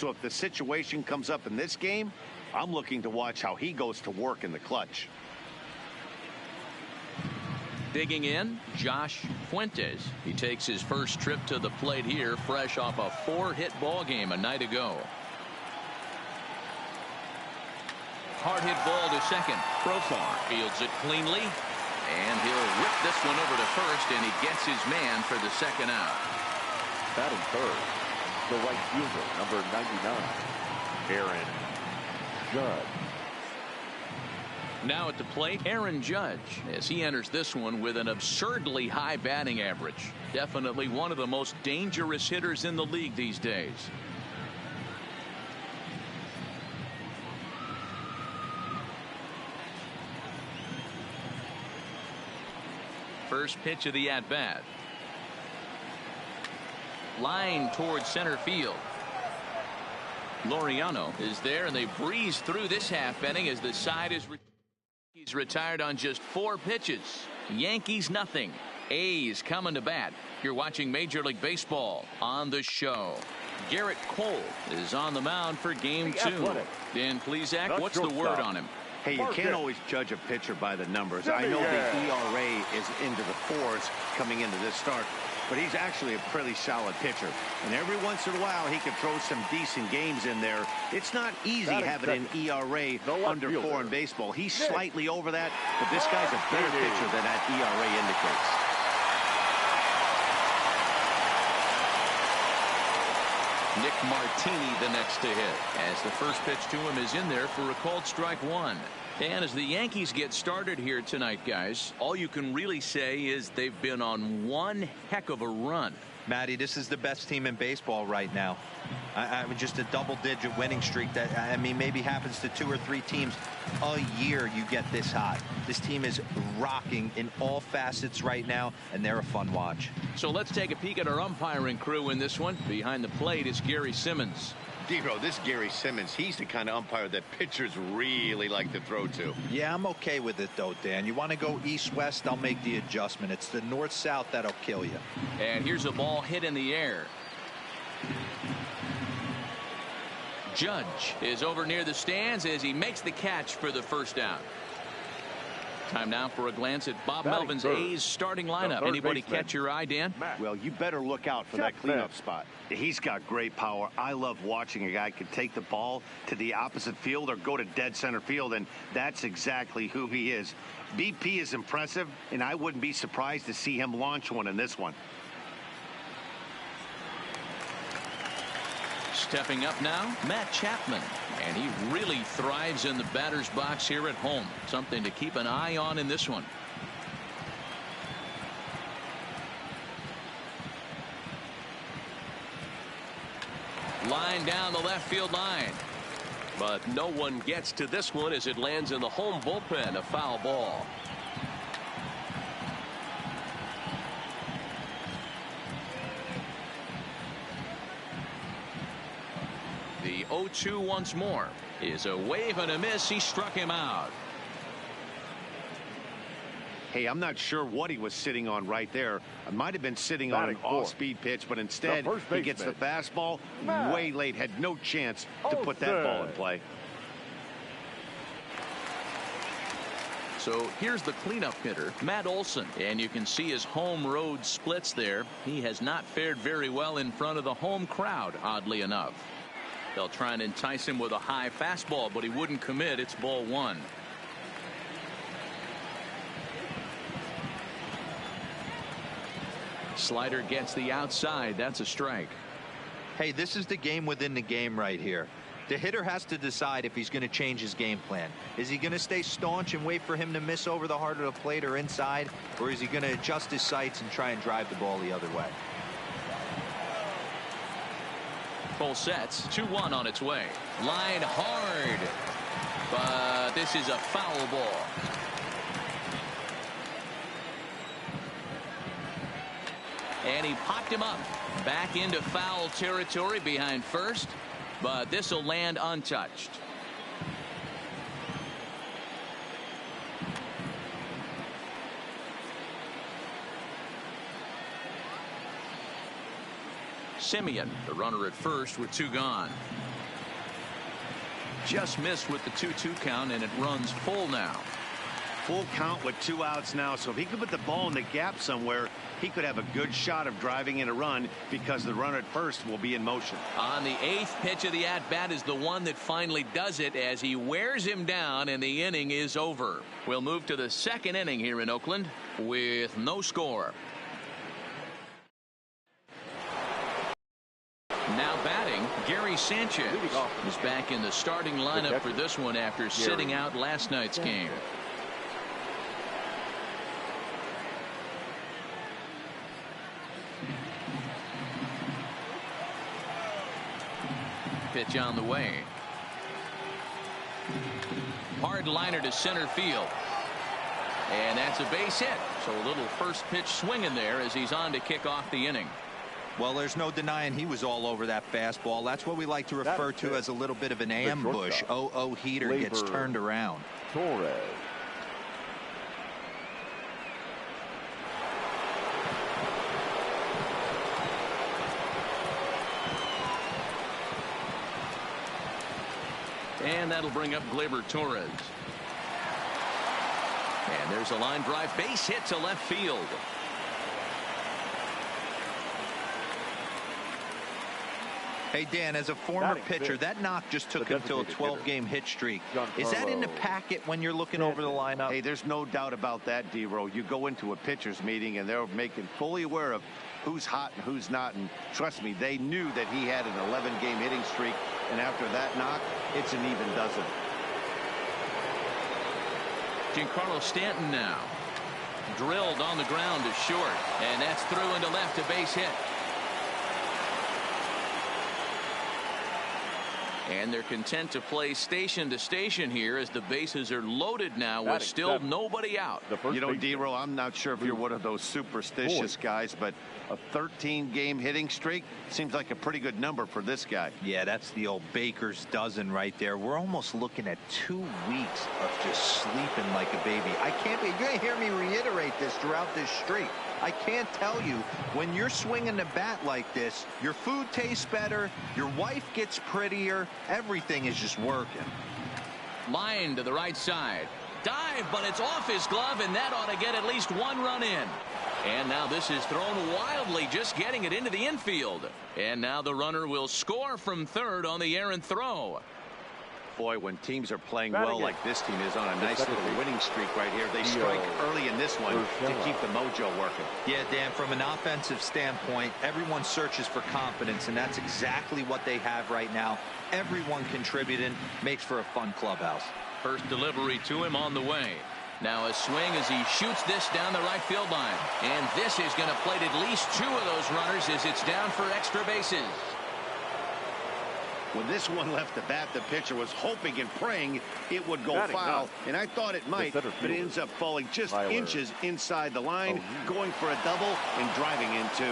So if the situation comes up in this game, I'm looking to watch how he goes to work in the clutch. Digging in, Josh Fuentes. He takes his first trip to the plate here, fresh off a 4-hit ball game a night ago. Hard hit ball to second. Profar fields it cleanly, and he'll whip this one over to first, and he gets his man for the second out. Batting third, the right fielder, number 99, Aaron Judge. Now at the plate, Aaron Judge, as he enters this one with an absurdly high batting average. Definitely one of the most dangerous hitters in the league these days. First pitch of the at-bat. Line towards center field. Laureano is there, and they breeze through this half inning as the side is he's retired on just 4 pitches. Yankees nothing. A's coming to bat. You're watching Major League Baseball on the show. Garrett Cole is on the mound for game 2. Dan Plesac, what's the word on him? Hey, you can't always judge a pitcher by the numbers. I know the ERA is into the 4s coming into this start, but he's actually a pretty solid pitcher. And every once in a while, he can throw some decent games in there. It's not easy having an ERA under 4 in baseball. He's slightly over that, but this guy's a better pitcher than that ERA indicates. Nick Martini the next to hit, as the first pitch to him is in there for a called strike 1. And as the Yankees get started here tonight, guys, all you can really say is they've been on one heck of a run. Matty, this is the best team in baseball right now. I mean, just a double-digit winning streak that, I mean, maybe happens to 2 or 3 teams a year. You get this hot. This team is rocking in all facets right now, and they're a fun watch. So let's take a peek at our umpiring crew in this one. Behind the plate is Gary Simmons. D-Bro, this Gary Simmons, he's the kind of umpire that pitchers really like to throw to. Yeah, I'm okay with it, though, Dan. You want to go east-west, I'll make the adjustment. It's the north-south that'll kill you. And here's a ball hit in the air. Judge is over near the stands as he makes the catch for the first down. Time now for a glance at Bob Melvin's A's starting lineup. Anybody catch your eye, Dan? Well, you better look out for that cleanup spot. He's got great power. I love watching a guy can take the ball to the opposite field or go to dead center field, and that's exactly who he is. BP is impressive, and I wouldn't be surprised to see him launch one in this one. Stepping up now, Matt Chapman, and he really thrives in the batter's box here at home. Something to keep an eye on in this one. Line down the left field line, but no one gets to this one as it lands in the home bullpen. A foul ball. The 0-2 once more is a wave and a miss. He struck him out. Hey, I'm not sure what he was sitting on right there. It might have been sitting on an off-speed pitch, but instead he gets the fastball way late. Had no chance to put that ball in play. So here's the cleanup hitter, Matt Olson, and you can see his home road splits there. He has not fared very well in front of the home crowd, oddly enough. They'll try and entice him with a high fastball, but he wouldn't commit. It's ball 1. Slider gets the outside. That's a strike. Hey, this is the game within the game right here. The hitter has to decide if he's going to change his game plan. Is he going to stay staunch and wait for him to miss over the heart of the plate or inside, or is he going to adjust his sights and try and drive the ball the other way? Full sets, 2-1 on its way. Line hard, but this is a foul ball. And he popped him up back into foul territory behind first, but this will land untouched. Simeon, the runner at first with 2 gone. Just missed with the 2-2 count, and it runs full now. Full count with 2 outs now, so if he could put the ball in the gap somewhere, he could have a good shot of driving in a run because the runner at first will be in motion. On the 8th pitch of the at-bat is the one that finally does it as he wears him down, and the inning is over. We'll move to the 2nd inning here in Oakland with no score. Now batting, Gary Sanchez is back in the starting lineup for this one after sitting out last night's game. Pitch on the way. Hard liner to center field. And that's a base hit. So a little first pitch swing in there as he's on to kick off the inning. Well, there's no denying he was all over that fastball. That's what we like to refer to as a little bit of an ambush. Oh, heater gets turned around. Torres. And that'll bring up Gleyber Torres. And there's a line drive base hit to left field. Hey, Dan, as a former pitcher, that knock just took him to a 12-game hit streak. Is that in the packet when you're looking over the lineup? Hey, there's no doubt about that, D-Row. You go into a pitcher's meeting, and they're making fully aware of who's hot and who's not. And trust me, they knew that he had an 11-game hitting streak. And after that knock, it's an even dozen. Giancarlo Stanton now. Drilled on the ground to short. And that's through into left, a base hit. And they're content to play station to station here as the bases are loaded now with still nobody out. You know, D-Row, I'm not sure if you're one of those superstitious guys, but a 13-game hitting streak seems like a pretty good number for this guy. Yeah, that's the old baker's dozen right there. We're almost looking at 2 weeks of just sleeping like a baby. You're going to hear me reiterate this throughout this streak. I can't tell you, when you're swinging the bat like this, your food tastes better, your wife gets prettier, everything is just working. Line to the right side. Dive, but it's off his glove, and that ought to get at least 1 run in. And now this is thrown wildly, just getting it into the infield. And now the runner will score from third on the errant throw. Boy, when teams are playing well like this team is on a nice little winning streak right here, they strike early in this one to keep the mojo working. Yeah, Dan, from an offensive standpoint, everyone searches for confidence, and that's exactly what they have right now. Everyone contributing makes for a fun clubhouse. First delivery to him on the way. Now a swing as he shoots this down the right field line. And this is going to plate at least 2 of those runners as it's down for extra bases. When this one left the bat, the pitcher was hoping and praying it would go foul, and I thought it might, but it ends up falling just inches inside the line, going for a double and driving in 2.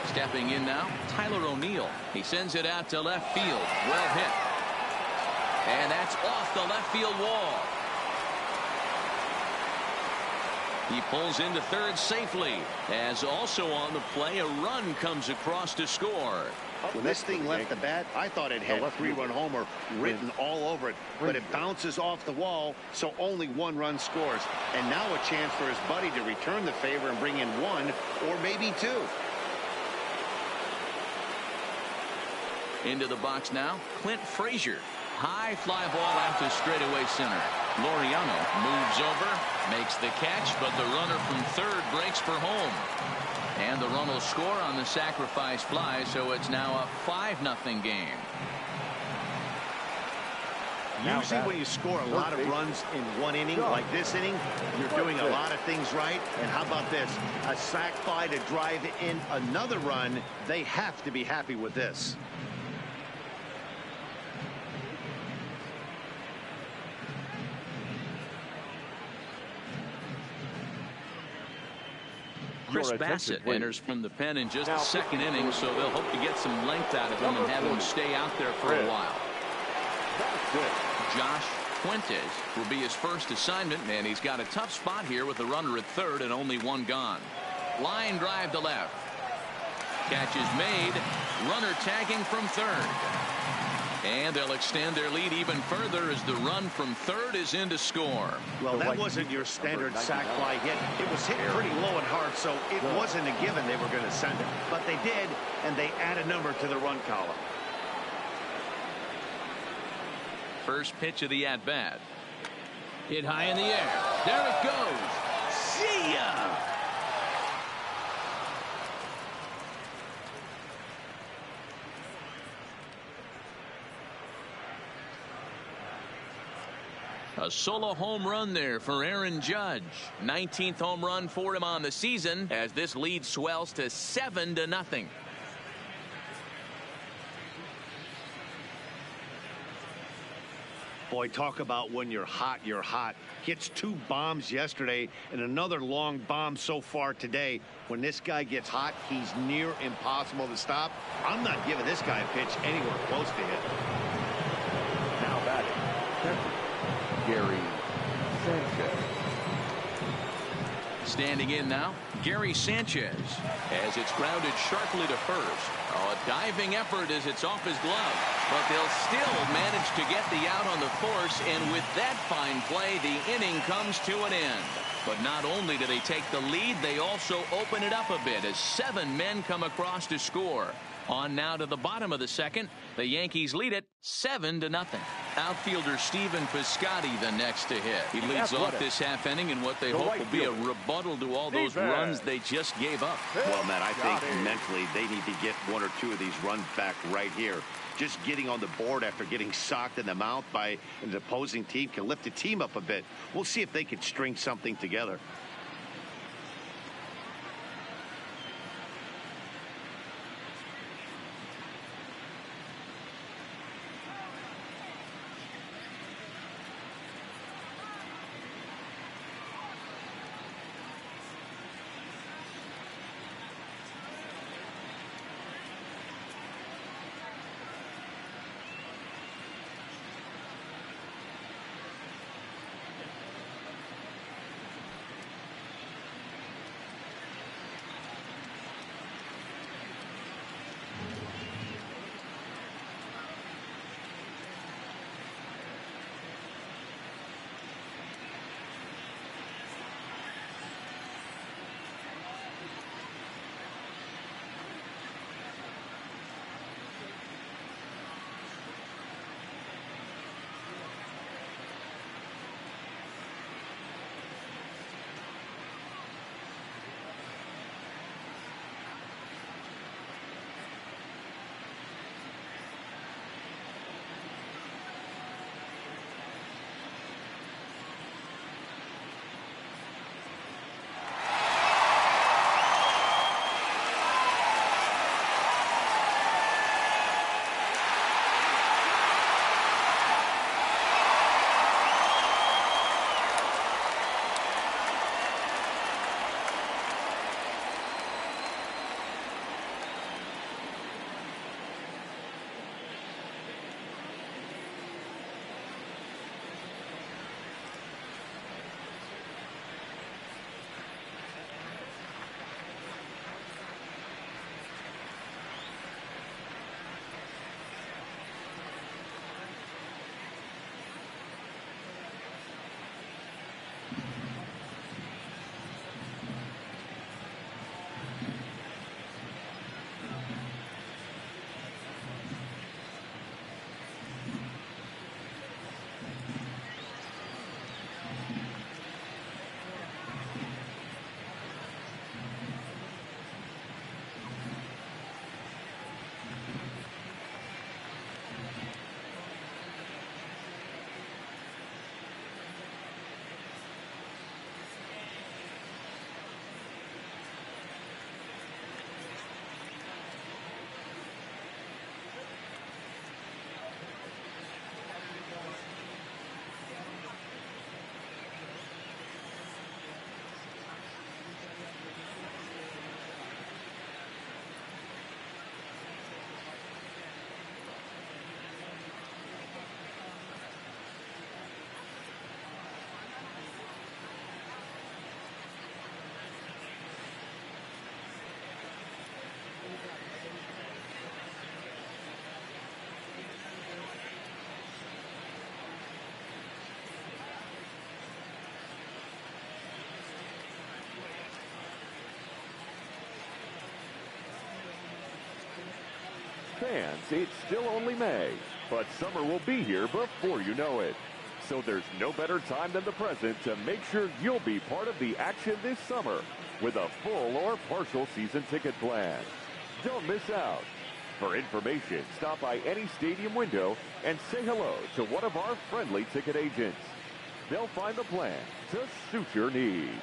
Stepping in now, Tyler O'Neill. He sends it out to left field. Well hit. And that's off the left field wall. He pulls into third safely. As also on the play, a run comes across to score. When this thing left the bat, I thought it had 3-run homer written all over it, but it bounces off the wall, so only 1 run scores. And now a chance for his buddy to return the favor and bring in 1 or maybe 2. Into the box now, Clint Frazier. High fly ball out to straightaway center. Laureano moves over, makes the catch, but the runner from third breaks for home. And the run will score on the sacrifice fly, so it's now a 5-0 game. Usually when you score a lot of runs in 1 inning, like this inning, you're doing a lot of things right. And how about this? A sac fly to drive in another run. They have to be happy with this. Chris Bassett enters from the pen in just the second inning, so they'll hope to get some length out of him and have him stay out there for a while. Josh Fuentes will be his first assignment, and he's got a tough spot here with the runner at third and only one gone. Line drive to left. Catch is made. Runner tagging from third. And they'll extend their lead even further as the run from third is in to score. Well, that wasn't your standard sac fly hit. It was hit pretty low and hard, so it wasn't a given they were going to send it. But they did, and they add a number to the run column. First pitch of the at-bat. Hit high in the air. There it goes. See ya! A solo home run there for Aaron Judge. 19th home run for him on the season as this lead swells to 7-0. Boy, talk about when you're hot, you're hot. Hits 2 bombs yesterday and another long bomb so far today. When this guy gets hot, he's near impossible to stop. I'm not giving this guy a pitch anywhere close to hit. Now batting, Gary Sanchez. Standing in now, Gary Sanchez, as it's grounded sharply to first. Oh, a diving effort as it's off his glove, but they'll still manage to get the out on the force, and with that fine play, the inning comes to an end. But not only do they take the lead, they also open it up a bit as 7 men come across to score. On now to the bottom of the second. The Yankees lead it 7-0. Outfielder Stephen Piscotty the next to hit. He leads off this half inning in what they hope will be a rebuttal to all those runs they just gave up. Well, Matt, I think mentally they need to get 1 or 2 of these runs back right here. Just getting on the board after getting socked in the mouth by an opposing team can lift the team up a bit. We'll see if they can string something together. fans, it's still only May, but summer will be here before you know it. So there's no better time than the present to make sure you'll be part of the action this summer with a full or partial season ticket plan. Don't miss out. For information, stop by any stadium window and say hello to one of our friendly ticket agents. They'll find the plan to suit your needs.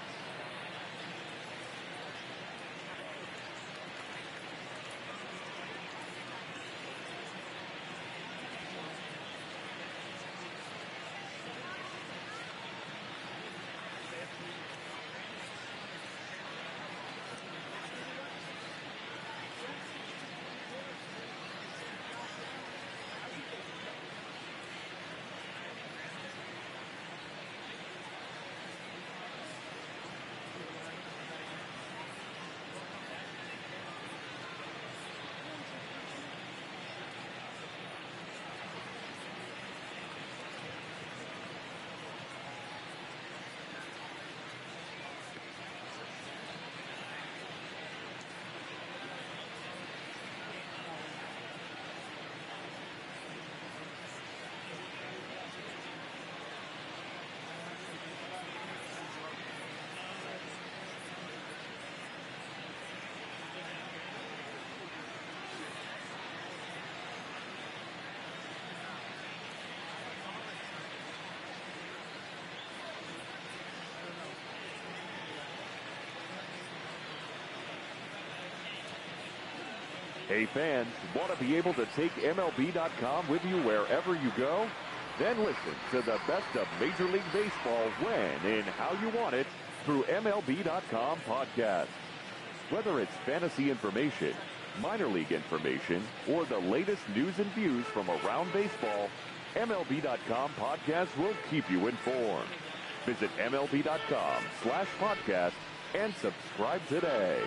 Hey fans, want to be able to take MLB.com with you wherever you go? Then listen to the best of Major League Baseball when and how you want it through MLB.com podcasts. Whether it's fantasy information, minor league information, or the latest news and views from around baseball, MLB.com podcasts will keep you informed. Visit MLB.com/podcast and subscribe today.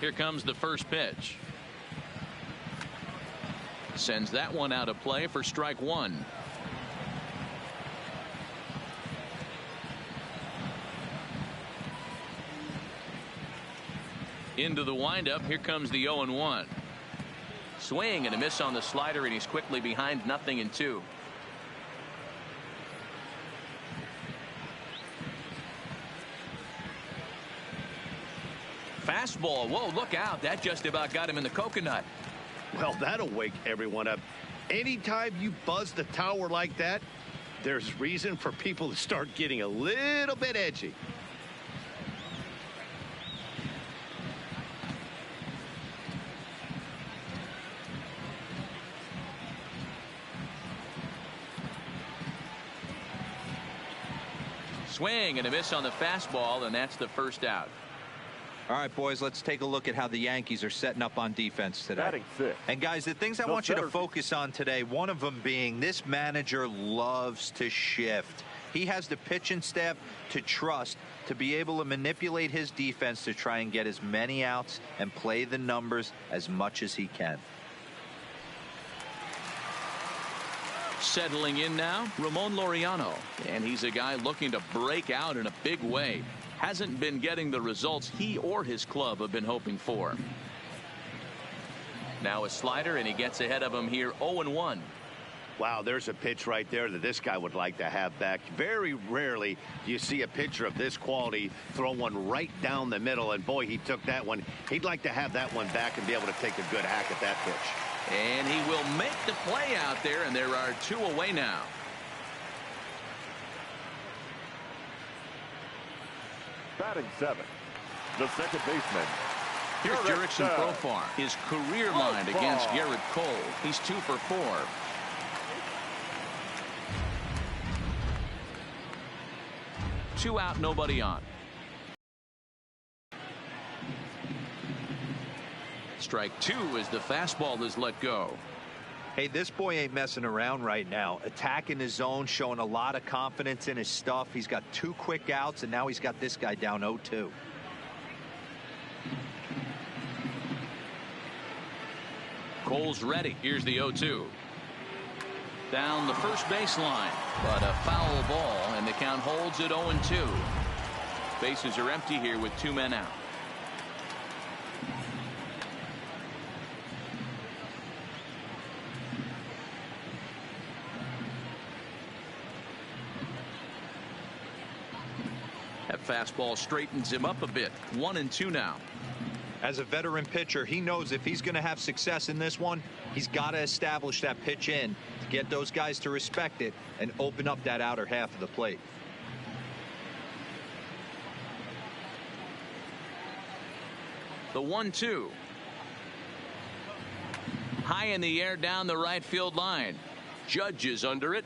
Here comes the first pitch. Sends that one out of play for strike one. Into the windup. Here comes the 0-1. Swing and a miss on the slider, and he's quickly behind 0-2. Fastball. Whoa, look out. That just about got him in the coconut. Well, that'll wake everyone up. Anytime you buzz the tower like that, there's reason for people to start getting a little bit edgy. Swing and a miss on the fastball, and that's the first out. All right, boys, let's take a look at how the Yankees are setting up on defense today. Batting fifth. And, guys, the things I want you to focus on today, one of them being this manager loves to shift. He has the pitching staff to trust to be able to manipulate his defense to try and get as many outs and play the numbers as much as he can. Settling in now, Ramon Laureano. And he's a guy looking to break out in a big way. Hasn't been getting the results he or his club have been hoping for. Now a slider, and he gets ahead of him here. 0-1. Wow, there's a pitch right there that this guy would like to have back. Very rarely do you see a pitcher of this quality throw one right down the middle, and boy, he took that one. He'd like to have that one back and be able to take a good hack at that pitch. And he will make the play out there, and there are two away now. Batting seventh, the second baseman. Here's Jurickson Profar. His career line against Garrett Cole. He's 2 for 4. Two out, nobody on. Strike two as the fastball is let go. Hey, this boy ain't messing around right now. Attacking his zone, showing a lot of confidence in his stuff. He's got 2 quick outs, and now he's got this guy down 0-2. Cole's ready. Here's the 0-2. Down the first baseline, but a foul ball, and the count holds at 0-2. Bases are empty here with 2 men out. That fastball straightens him up a bit. 1-2 now. As a veteran pitcher, he knows if he's going to have success in this one, he's got to establish that pitch in to get those guys to respect it and open up that outer half of the plate. The 1-2. High in the air down the right field line. Judge is under it.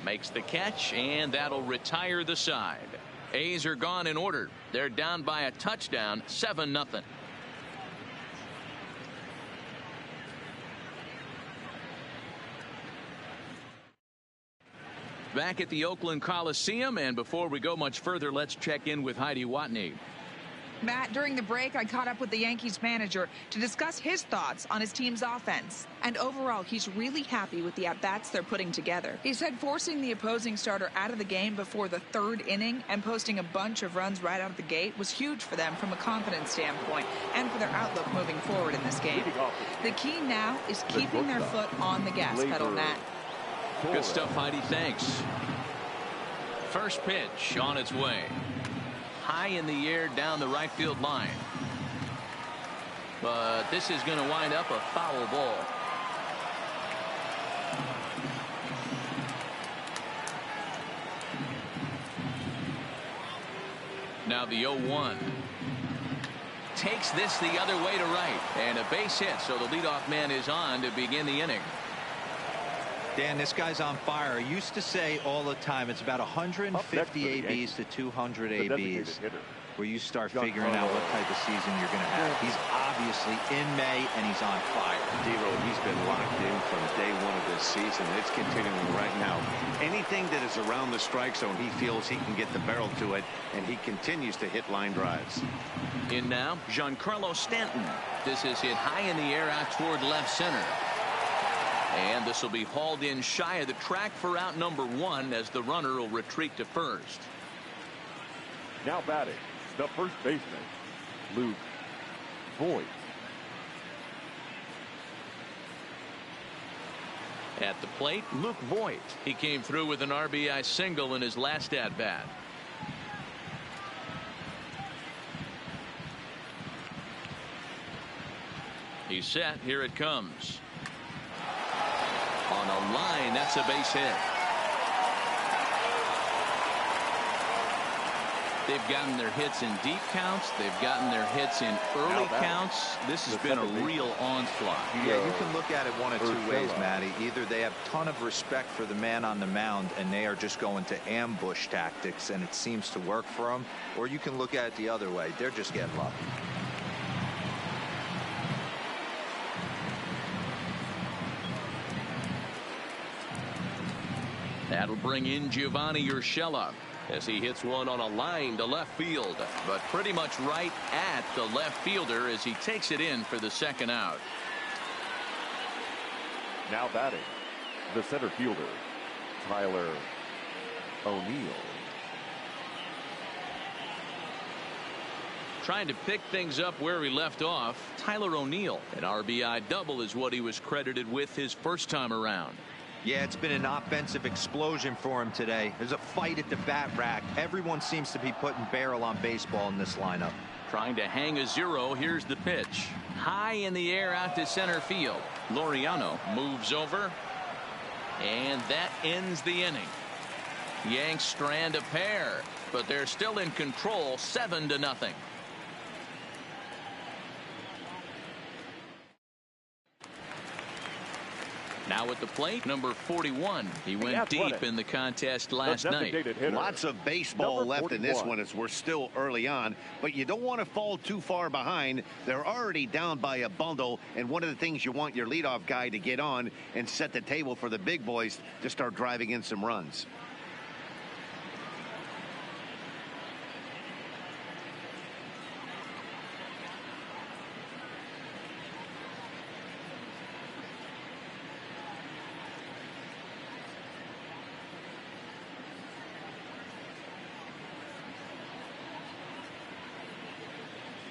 Makes the catch, and that'll retire the side. A's are gone in order. They're down by a touchdown, 7-0. Back at the Oakland Coliseum, and before we go much further, let's check in with Heidi Watney. Matt, during the break, I caught up with the Yankees manager to discuss his thoughts on his team's offense. And overall, he's really happy with the at-bats they're putting together. He said forcing the opposing starter out of the game before the 3rd inning and posting a bunch of runs right out of the gate was huge for them from a confidence standpoint and for their outlook moving forward in this game. The key now is keeping their foot on the gas pedal, Matt. Good stuff, Heidi. Thanks. First pitch on its way. High in the air down the right field line. But this is going to wind up a foul ball. Now the 0-1. Takes this the other way to right. And a base hit, so the leadoff man is on to begin the inning. Dan, this guy's on fire. I used to say all the time, it's about 150 ABs to 200 ABs where you start figuring out what type of season you're going to have. He's obviously in May, and he's on fire. D-Row, he's been locked in from day one of this season. It's continuing right now. Anything that is around the strike zone, he feels he can get the barrel to it, and he continues to hit line drives. In now, Giancarlo Stanton. This is hit high in the air out toward left center. And this will be hauled in shy of the track for out number 1 as the runner will retreat to first. Now batting, the first baseman, Luke Voigt. At the plate, Luke Voigt. He came through with an RBI single in his last at-bat. He's set. Here it comes. On a line, that's a base hit. They've gotten their hits in deep counts. They've gotten their hits in early counts. This has been a real onslaught. Yeah, you can look at it one of two ways, Matty. Either they have a ton of respect for the man on the mound and they are just going to ambush tactics and it seems to work for them, or you can look at it the other way. They're just getting lucky. That'll bring in Giovanni Urshela as he hits one on a line to left field, but pretty much right at the left fielder as he takes it in for the second out. Now batting, the center fielder, Tyler O'Neill. Trying to pick things up where he left off, Tyler O'Neill. An RBI double is what he was credited with his first time around. Yeah, it's been an offensive explosion for him today. There's a fight at the bat rack. Everyone seems to be putting barrel on baseball in this lineup. Trying to hang a zero. Here's the pitch. High in the air out to center field. Laureano moves over. And that ends the inning. Yanks strand a pair, but they're still in control 7-0. Now at the plate, number 41. He went deep in the contest last night. Lots of baseball left in this one as we're still early on, but you don't want to fall too far behind. They're already down by a bundle, and one of the things you want your leadoff guy to get on and set the table for the big boys to start driving in some runs.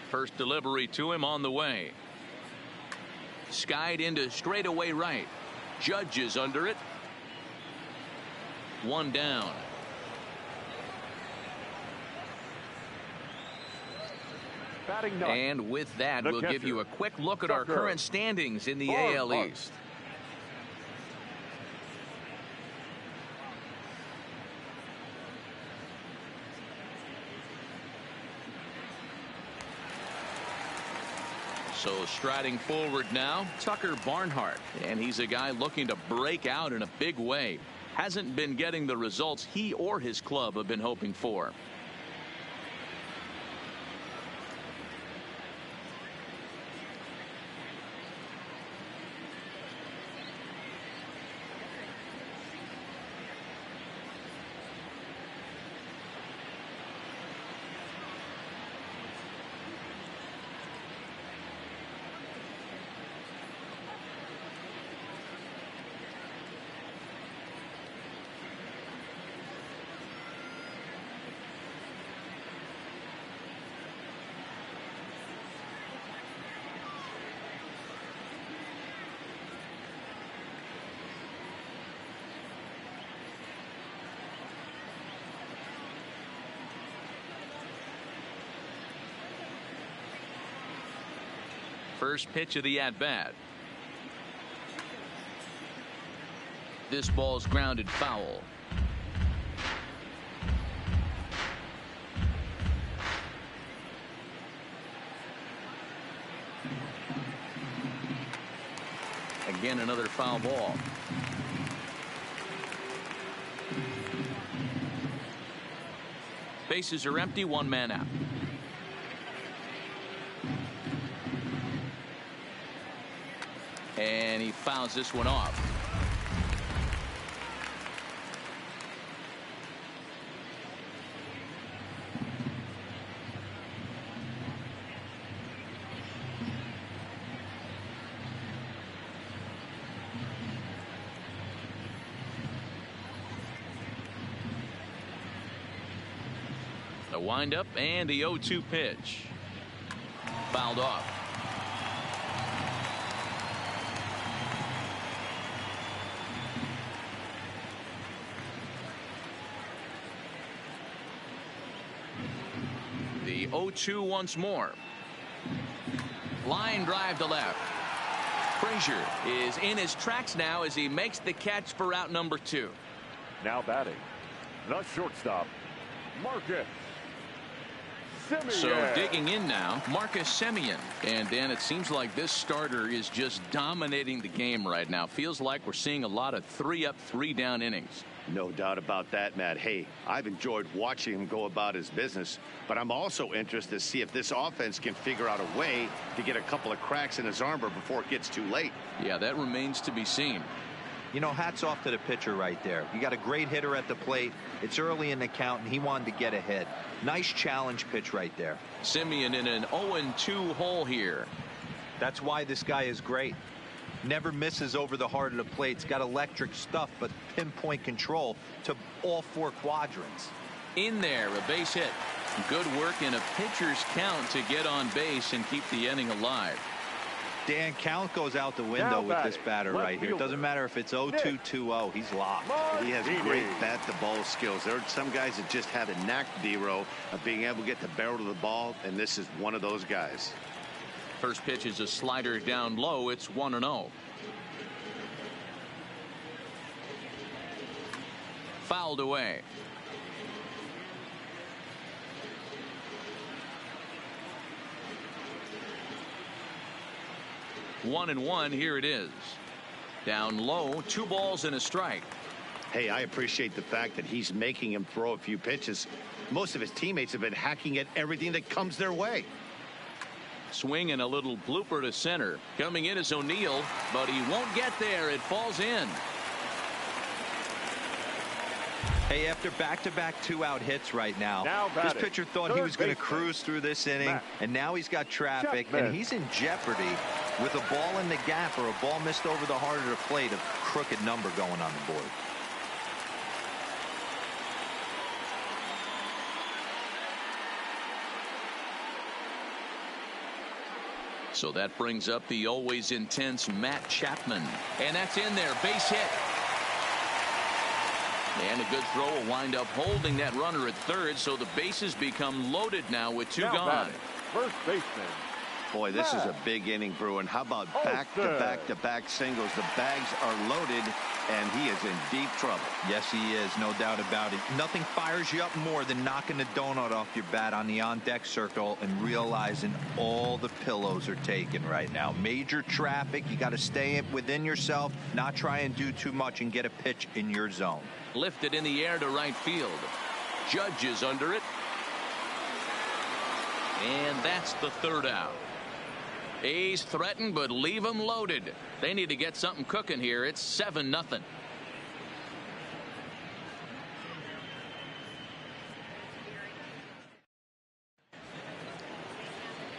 First delivery to him on the way. Skied into straightaway right. Judge is under it. One down. And with that, we'll give you a quick look at our current standings in the AL East. So striding forward now, Tucker Barnhart, and he's a guy looking to break out in a big way. Hasn't been getting the results he or his club have been hoping for. First pitch of the at-bat. This ball's grounded foul. Again, another foul ball. Bases are empty, one man out. And he fouls this one off. The windup and the 0-2 pitch. Fouled off. The 0-2 once more. Line drive to left. Frazier is in his tracks now as he makes the catch for out number 2. Now batting, the shortstop, Marcus Semien. So digging in now, Marcus Semien. And Dan, it seems like this starter is just dominating the game right now. Feels like we're seeing a lot of 3-up, 3-down innings. No doubt about that, Matt. Hey, I've enjoyed watching him go about his business, but I'm also interested to see if this offense can figure out a way to get a couple of cracks in his armor before it gets too late. Yeah, that remains to be seen. You know, hats off to the pitcher right there. You got a great hitter at the plate. It's early in the count, and he wanted to get ahead. Nice challenge pitch right there. Semien in an 0-2 hole here. That's why this guy is great. Never misses over the heart of the plate. He's got electric stuff, but pinpoint control to all 4 quadrants. In there, a base hit. Good work in a pitcher's count to get on base and keep the inning alive. Dan, count goes out the window with this batter right here. It doesn't matter if it's 0-2, 2-0. He's locked. He has great bat-to-ball skills. There are some guys that just have a knack, D-Row, of being able to get the barrel of the ball, and this is one of those guys. First pitch is a slider down low. It's 1-0. Fouled away. One and one. Here it is. Down low, 2 balls and a strike. Hey, I appreciate the fact that he's making him throw a few pitches. Most of his teammates have been hacking at everything that comes their way. Swing and a little blooper to center. Coming in is O'Neill, but he won't get there. It falls in. Hey, after back-to-back 2-out hits right now this pitcher thought he was going to cruise through this inning, and now he's got traffic, and he's in jeopardy with a ball in the gap or a ball missed over the heart of the plate, a crooked number going on the board. So that brings up the always intense Matt Chapman. And that's in there. Base hit. And a good throw will wind up holding that runner at third, so the bases become loaded now with 2 gone. First baseman. Boy, this is a big inning, Bruin. How about back-to-back-to-back singles? The bags are loaded, and he is in deep trouble. Yes, he is, no doubt about it. Nothing fires you up more than knocking the donut off your bat on the on-deck circle and realizing all the pillows are taken right now. Major traffic. You got to stay within yourself, not try and do too much and get a pitch in your zone. Lifted in the air to right field. Judge is under it. And that's the 3rd out. A's threaten, but leave them loaded. They need to get something cooking here. It's 7-0.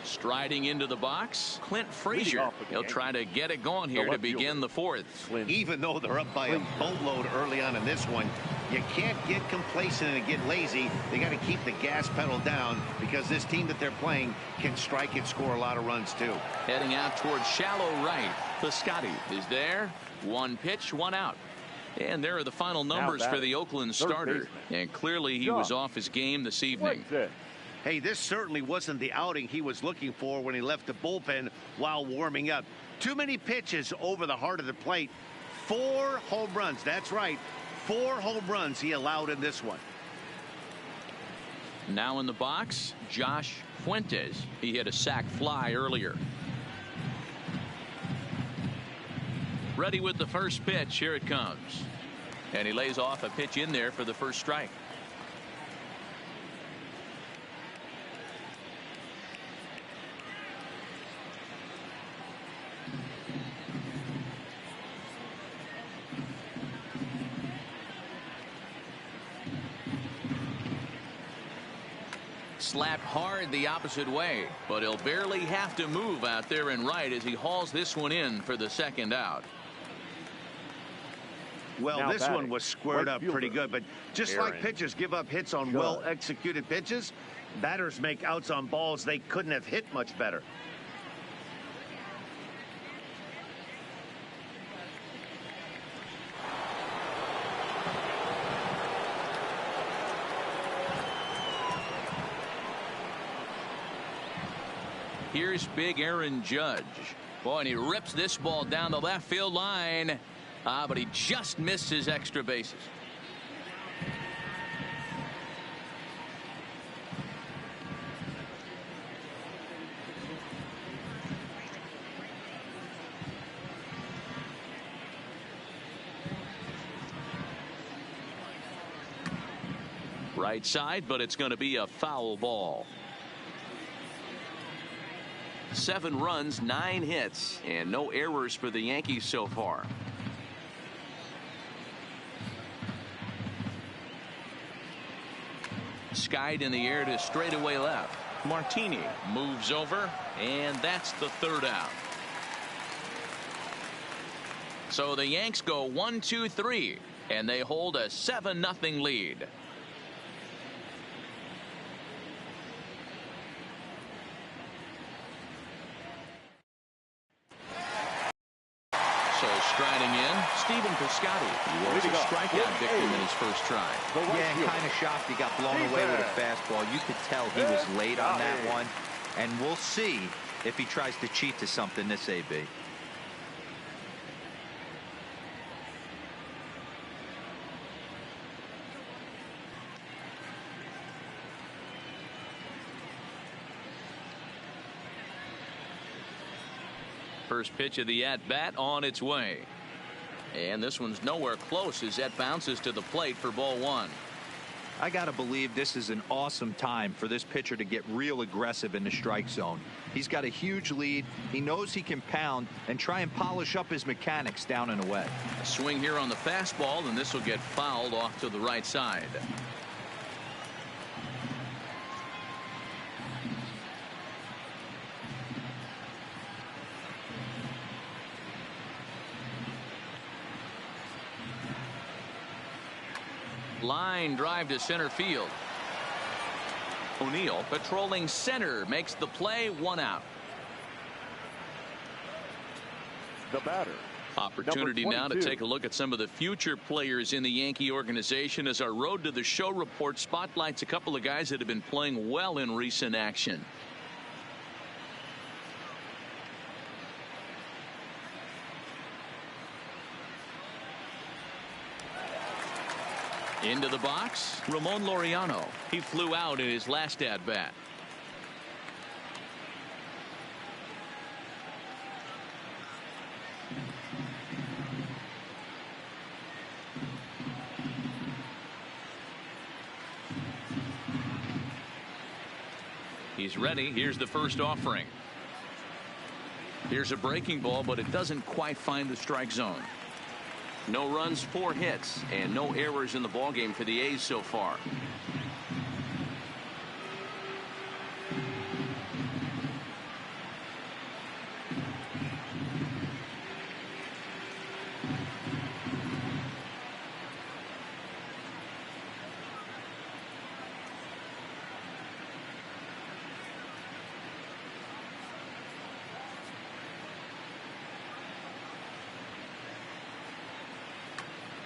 Striding into the box, Clint Frazier. He'll try to get it going here to begin the 4th. Even though they're up by a boatload early on in this one, you can't get complacent and get lazy. They got to keep the gas pedal down because this team that they're playing can strike and score a lot of runs too. Heading out towards shallow right. Piscotty is there. 1 pitch, 1 out. And there are the final numbers for the Oakland starter. And clearly he was off his game this evening. Hey, this certainly wasn't the outing he was looking for when he left the bullpen while warming up. Too many pitches over the heart of the plate. 4 home runs. That's right. 4 home runs he allowed in this one. Now in the box, Josh Fuentes. He hit a sac fly earlier. Ready with the first pitch. Here it comes. And he lays off a pitch in there for the first strike. Slapped hard the opposite way, but he'll barely have to move out there and right as he hauls this one in for the 2nd out. Well, this one was squared up pretty good, but just like pitchers give up hits on well-executed pitches, Batters make outs on balls they couldn't have hit much better. Here's big Aaron Judge. Boy, and he rips this ball down the left field line. But he just missed his extra bases. Right side, but it's going to be a foul ball. 7 runs, 9 hits, and no errors for the Yankees so far. Skied in the air to straightaway left. Martini moves over, and that's the 3rd out. So the Yanks go 1-2-3, and they hold a 7-0 lead. So striding in, Stephen Piscotty. He was a strikeout victim in his first try. Yeah, kind of shocked he got blown away with a fastball. You could tell he was late on that one. And we'll see if he tries to cheat to something this AB. First pitch of the at-bat on its way. And this one's nowhere close as that bounces to the plate for ball 1. I got to believe this is an awesome time for this pitcher to get real aggressive in the strike zone. He's got a huge lead. He knows he can pound and try and polish up his mechanics down and away. A swing here on the fastball, and this will get fouled off to the right side. Line drive to center field. O'Neill patrolling center makes the play. 1 out. The batter. Opportunity now to take a look at some of the future players in the Yankee organization as our Road to the Show report spotlights a couple of guys that have been playing well in recent action. Into the box, Ramon Laureano. He flew out in his last at-bat. He's ready. Here's the first offering. Here's a breaking ball, but it doesn't quite find the strike zone. No runs, 4 hits, and no errors in the ballgame for the A's so far.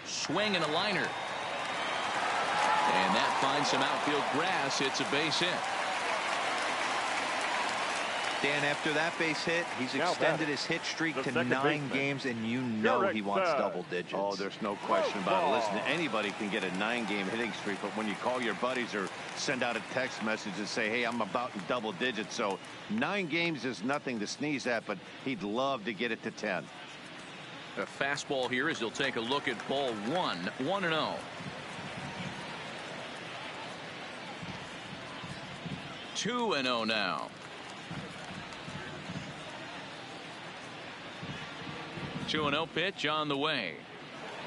Swing and a liner. And that finds some outfield grass. It's a base hit. Dan, after that base hit, he's extended his hit streak to 9 games, and you know he wants double digits. Oh, there's no question about it. Listen, anybody can get a 9-game hitting streak, but when you call your buddies or send out a text message and say, hey, I'm about in double digits, so 9 games is nothing to sneeze at, but he'd love to get it to 10. A fastball here as he'll take a look at ball 1. 1-0. 2-0 now. 2-0 pitch on the way.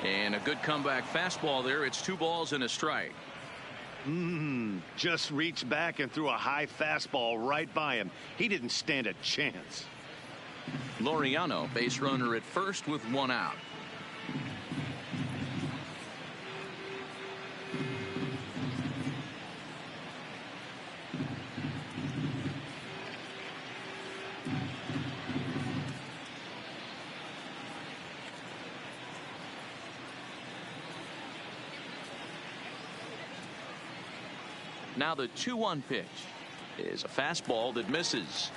And a good comeback fastball there. It's 2 balls and a strike. Just reached back and threw a high fastball right by him. He didn't stand a chance. Laureano, base runner at first with 1 out. Now the 2-1 pitch is a fastball that misses.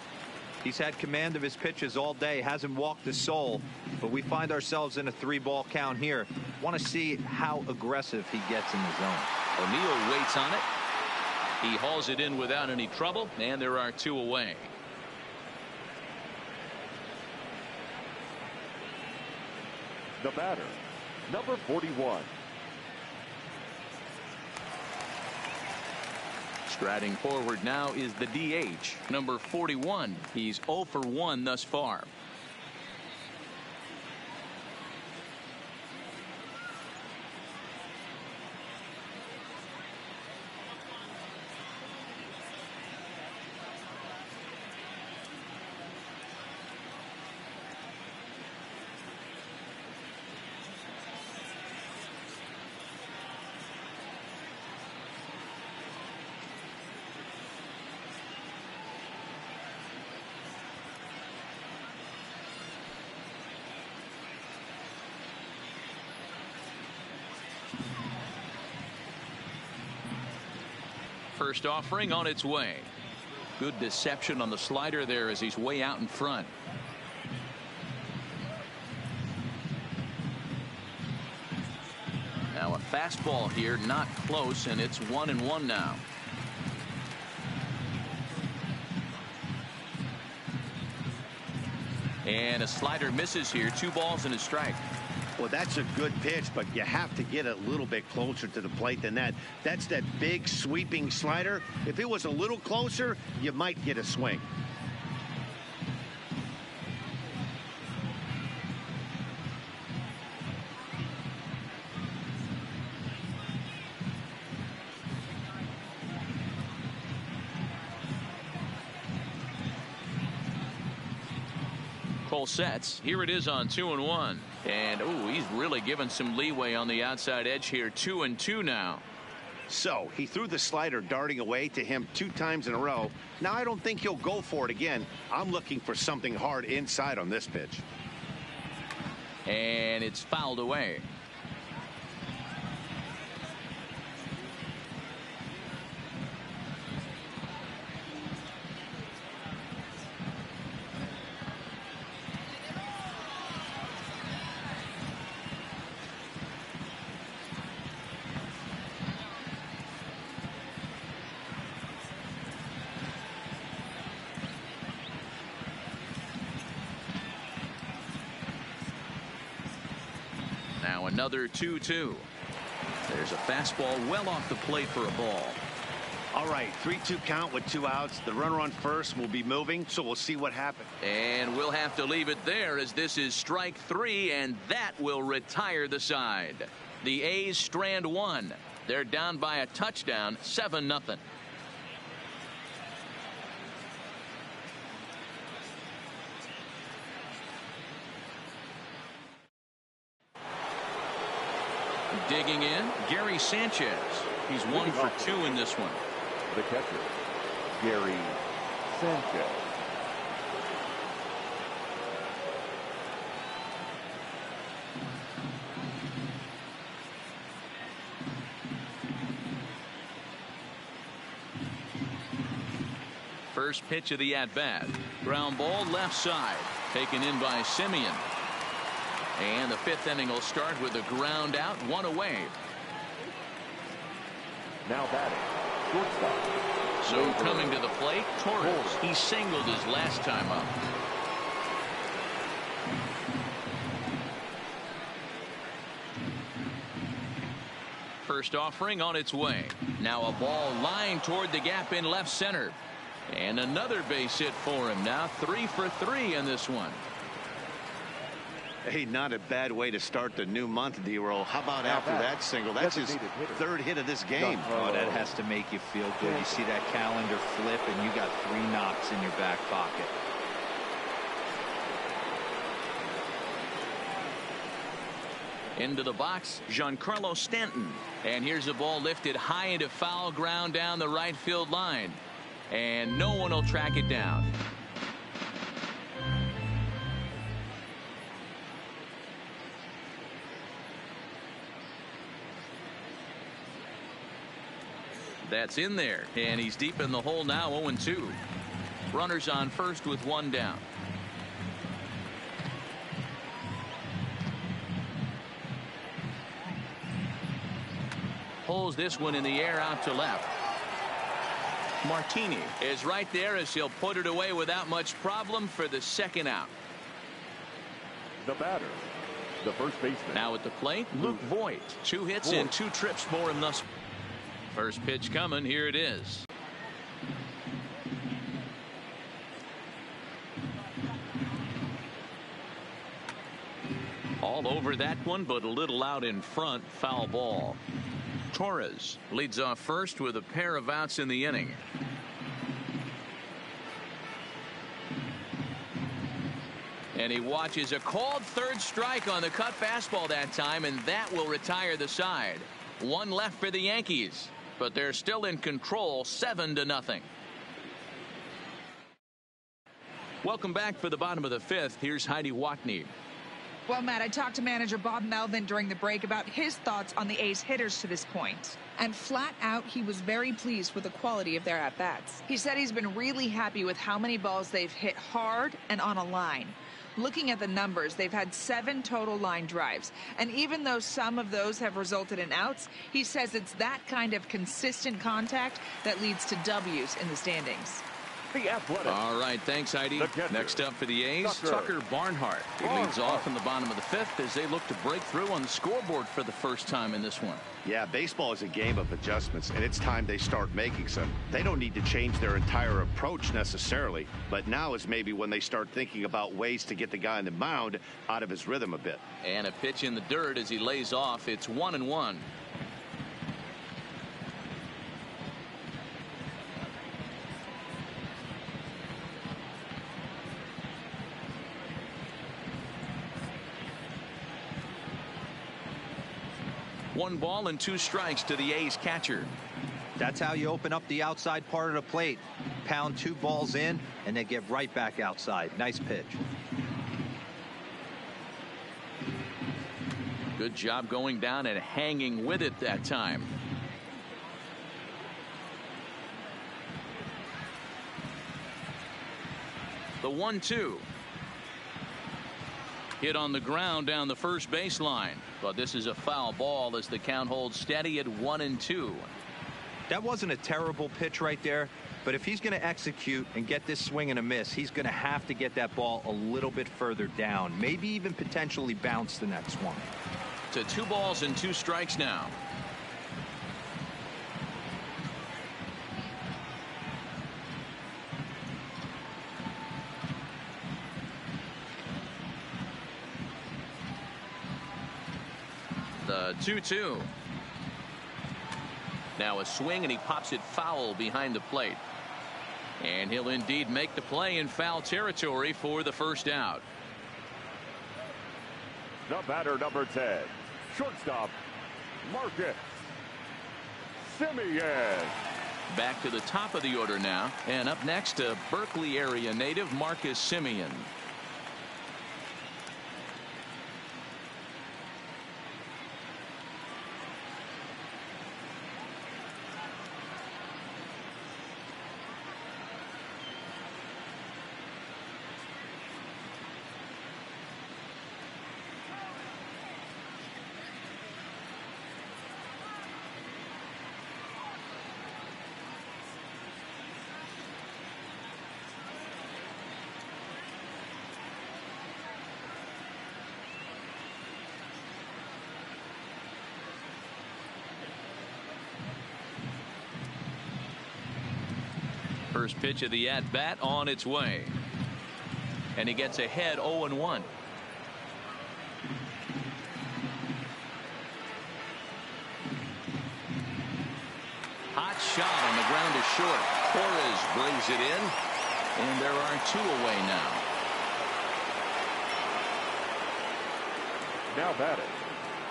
He's had command of his pitches all day, hasn't walked a soul, but we find ourselves in a 3-ball count here. Want to see how aggressive he gets in the zone. O'Neill waits on it. He hauls it in without any trouble, and there are 2 away. The batter, number 41. Striding forward now is the DH, number 41. He's 0 for 1 thus far. First offering on its way. Good deception on the slider there as he's way out in front. Now a fastball here, not close, and it's 1-1 now. And a slider misses here. 2 balls and a strike. Well, that's a good pitch, but you have to get a little bit closer to the plate than that. That's that big sweeping slider. If it was a little closer, you might get a swing. Cole sets. Here it is on 2-1. And he's really given some leeway on the outside edge here. 2-2 now. So he threw the slider darting away to him 2 times in a row. Now I don't think he'll go for it again. I'm looking for something hard inside on this pitch. And it's fouled away. Now another 2-2. There's a fastball well off the plate for a ball. All right, 3-2 count with 2 outs. The runner on first will be moving, so we'll see what happens. And we'll have to leave it there as this is strike 3, and that will retire the side. The A's strand 1. They're down by a touchdown, 7-0. Digging in, Gary Sanchez. He's 1 for 2 in this one. The catcher, Gary Sanchez. First pitch of the at-bat. Ground ball left side. Taken in by Simeon. And the 5th inning will start with a ground out, 1 away. Now batting, shortstop. So coming to the plate, Torres. He singled his last time up. First offering on its way. Now a ball lined toward the gap in left center. And another base hit for him. Now 3 for 3 in this one. Hey, not a bad way to start the new month, D-Roll. How about after that single? That's his 3rd hit of this game. Oh, that has to make you feel good. You see that calendar flip, and you got 3 knocks in your back pocket. Into the box, Giancarlo Stanton. And here's a ball lifted high into foul ground down the right field line. And no one will track it down. That's in there, and he's deep in the hole now. 0-2. Runners on first with one down. Pulls this one in the air out to left. Martini is right there as he'll put it away without much problem for the second out. The batter, the first baseman. Now at the plate, Luke Voigt. 2 hits and 2 trips for him thus. First pitch coming. Here it is. All over that one, but a little out in front. Foul ball. Torres leads off first with a pair of outs in the inning. And he watches a called third strike on the cut fastball that time, and that will retire the side. 1 left for the Yankees, but they're still in control, 7-0. Welcome back for the bottom of the 5th. Here's Heidi Watney. Well, Matt, I talked to manager Bob Melvin during the break about his thoughts on the A's hitters to this point. And flat out, he was very pleased with the quality of their at-bats. He said he's been really happy with how many balls they've hit hard and on a line. Looking at the numbers, they've had 7 total line drives. And even though some of those have resulted in outs, he says it's that kind of consistent contact that leads to W's in the standings. The Athletic. All right, thanks, Heidi. Next up for the A's, Tucker Barnhart. He leads off in the bottom of the 5th as they look to break through on the scoreboard for the first time in this one. Yeah, baseball is a game of adjustments, and it's time they start making some. They don't need to change their entire approach necessarily, but now is maybe when they start thinking about ways to get the guy on the mound out of his rhythm a bit. And a pitch in the dirt as he lays off. It's 1-1. One ball and 2 strikes to the A's catcher. That's how you open up the outside part of the plate. Pound 2 balls in and then get right back outside. Nice pitch. Good job going down and hanging with it that time. The 1-2. Hit on the ground down the first baseline, but this is a foul ball as the count holds steady at 1-2. That wasn't a terrible pitch right there, but if he's going to execute and get this swing and a miss, he's going to have to get that ball a little bit further down, maybe even potentially bounce the next one. To 2 balls and 2 strikes now. The 2-2. Now a swing, and he pops it foul behind the plate. And he'll indeed make the play in foul territory for the first out. The batter, number 10, shortstop, Marcus Semien. Back to the top of the order now, and up next, a Berkeley area native, Marcus Semien. First pitch of the at-bat on its way. And he gets ahead 0-1. Hot shot on the ground is short. Torres brings it in, and there are 2 away now. Now batting,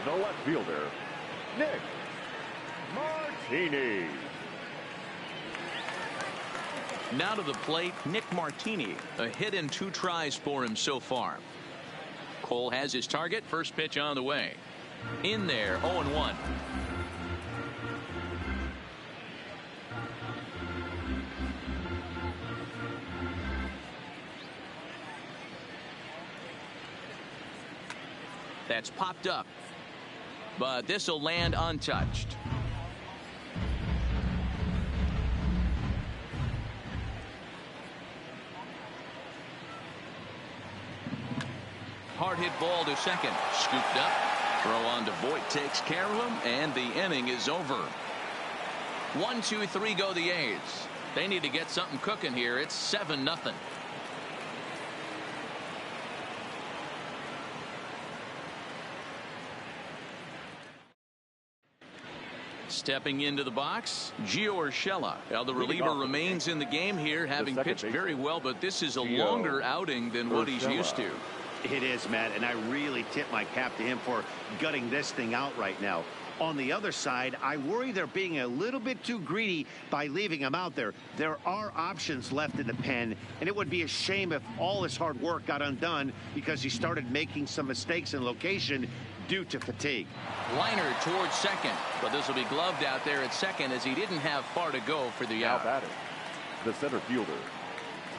the left fielder, Nick Martini. Now to the plate, Nick Martini. A hit and 2 tries for him so far. Cole has his target. First pitch on the way. In there, 0-1. That's popped up, but this will land untouched. Hard hit ball to second. Scooped up. Throw on to Voit takes care of him, and the inning is over. 1, 2, 3 go the A's. They need to get something cooking here. It's 7-0. Stepping into the box, Gio Urshela. Now the reliever remains in the game here, having pitched very well, but this is a longer outing than what he's used to. It is, Matt, and I really tip my cap to him for gutting this thing out right now. On the other side, I worry they're being a little bit too greedy by leaving him out there. There are options left in the pen, and it would be a shame if all his hard work got undone because he started making some mistakes in location due to fatigue. Liner towards second, but this will be gloved out there at second as he didn't have far to go for the out. Batting, the center fielder,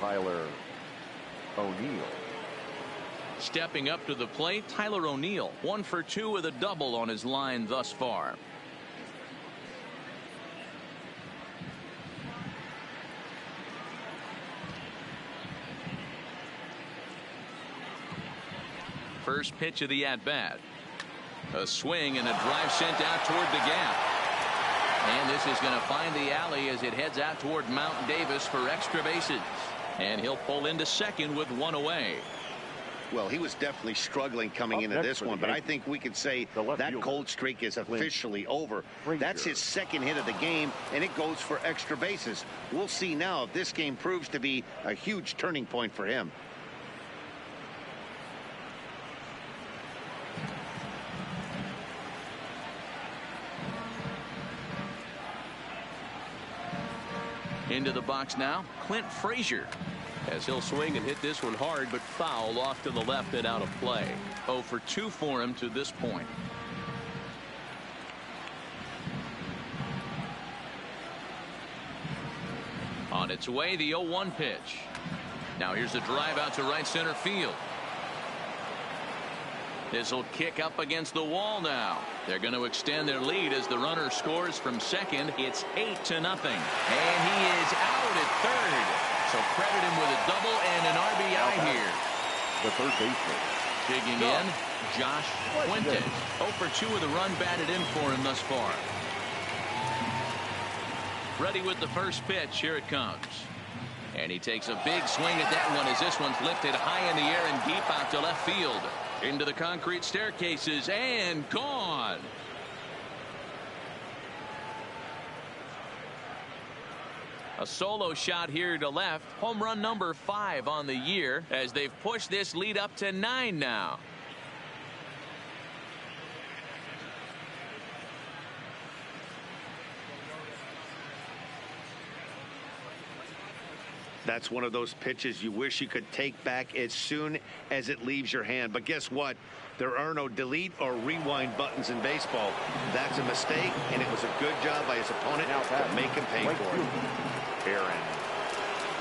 Tyler O'Neill. Stepping up to the plate, Tyler O'Neill, 1 for 2 with a double on his line thus far. First pitch of the at-bat. A swing and a drive sent out toward the gap. And this is going to find the alley as it heads out toward Mount Davis for extra bases. And he'll pull into second with 1 away. Well, he was definitely struggling coming into this one, but I think we could say that cold streak is officially over. That's his second hit of the game, and it goes for extra bases. We'll see now if this game proves to be a huge turning point for him. Into the box now, Clint Frazier. As he'll swing and hit this one hard, but foul off to the left and out of play. 0 for 2 for him to this point. On its way, the 0-1 pitch. Now here's a drive out to right center field. This will kick up against the wall now. They're going to extend their lead as the runner scores from second. It's 8-0. And he is out at third. So credit him with a double and an RBI here. The third baseman. Digging in, Josh Fuentes. 0 for 2 with a run batted in for him thus far. Ready with the first pitch. Here it comes. And he takes a big swing at that one as this one's lifted high in the air and deep out to left field. Into the concrete staircases and gone. A solo shot here to left. Home run number 5 on the year as they've pushed this lead up to 9 now. That's one of those pitches you wish you could take back as soon as it leaves your hand. But guess what? There are no delete or rewind buttons in baseball. That's a mistake, and it was a good job by his opponent to make him pay for it. Aaron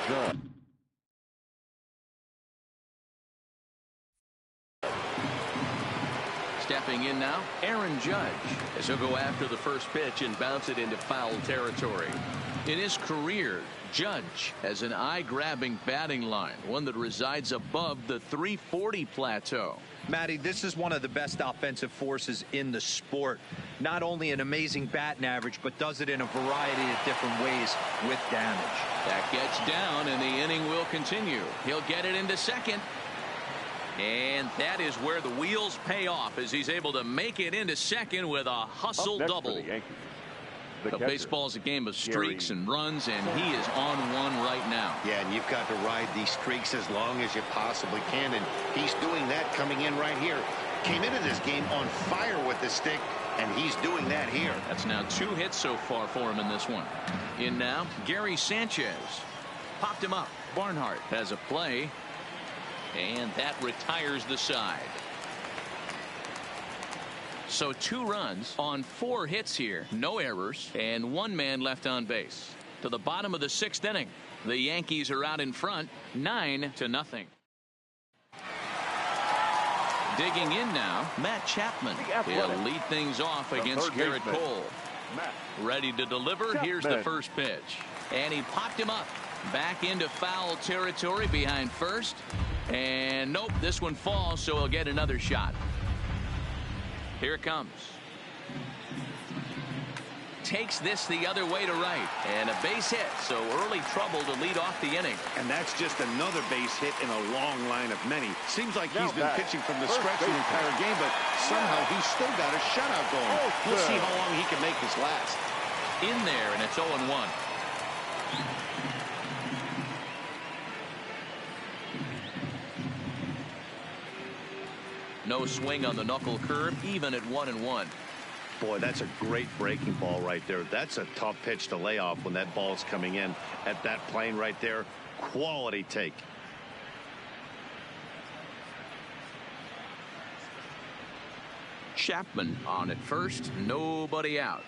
Judge. Stepping in now, Aaron Judge, as he'll go after the first pitch and bounce it into foul territory. In his career, Judge has an eye-grabbing batting line, one that resides above the 340 plateau. Matty, this is one of the best offensive forces in the sport. Not only an amazing batting average, but does it in a variety of different ways with damage. That gets down, and the inning will continue. He'll get it into second. And that is where the wheels pay off as he's able to make it into second with a hustle double. Baseball's a game of streaks and runs, and he is on one right now. Yeah, and you've got to ride these streaks as long as you possibly can, and he's doing that coming in right here. Came into this game on fire with the stick, and he's doing that here. That's now 2 hits so far for him in this one. In now, Gary Sanchez. Popped him up. Barnhart has a play, and that retires the side. So 2 runs on 4 hits here, no errors, and 1 man left on base. To the bottom of the 6th inning, the Yankees are out in front, 9-0. Digging in now, Matt Chapman. He'll lead things off against Garrett Cole. Ready to deliver. Here's the first pitch. And he popped him up. Back into foul territory behind first. And nope, this one falls, so he'll get another shot. Here it comes. Takes this the other way to right. And a base hit, so early trouble to lead off the inning. And that's just another base hit in a long line of many. Seems like he's been pitching from the stretch the entire game, but somehow he's still got a shutout going. We'll see how long he can make this last. In there, and it's 0-1. No swing on the knuckle curve, even at 1-1. Boy, that's a great breaking ball right there. That's a tough pitch to lay off when that ball's coming in at that plane right there. Quality take. Chapman on at first, nobody out.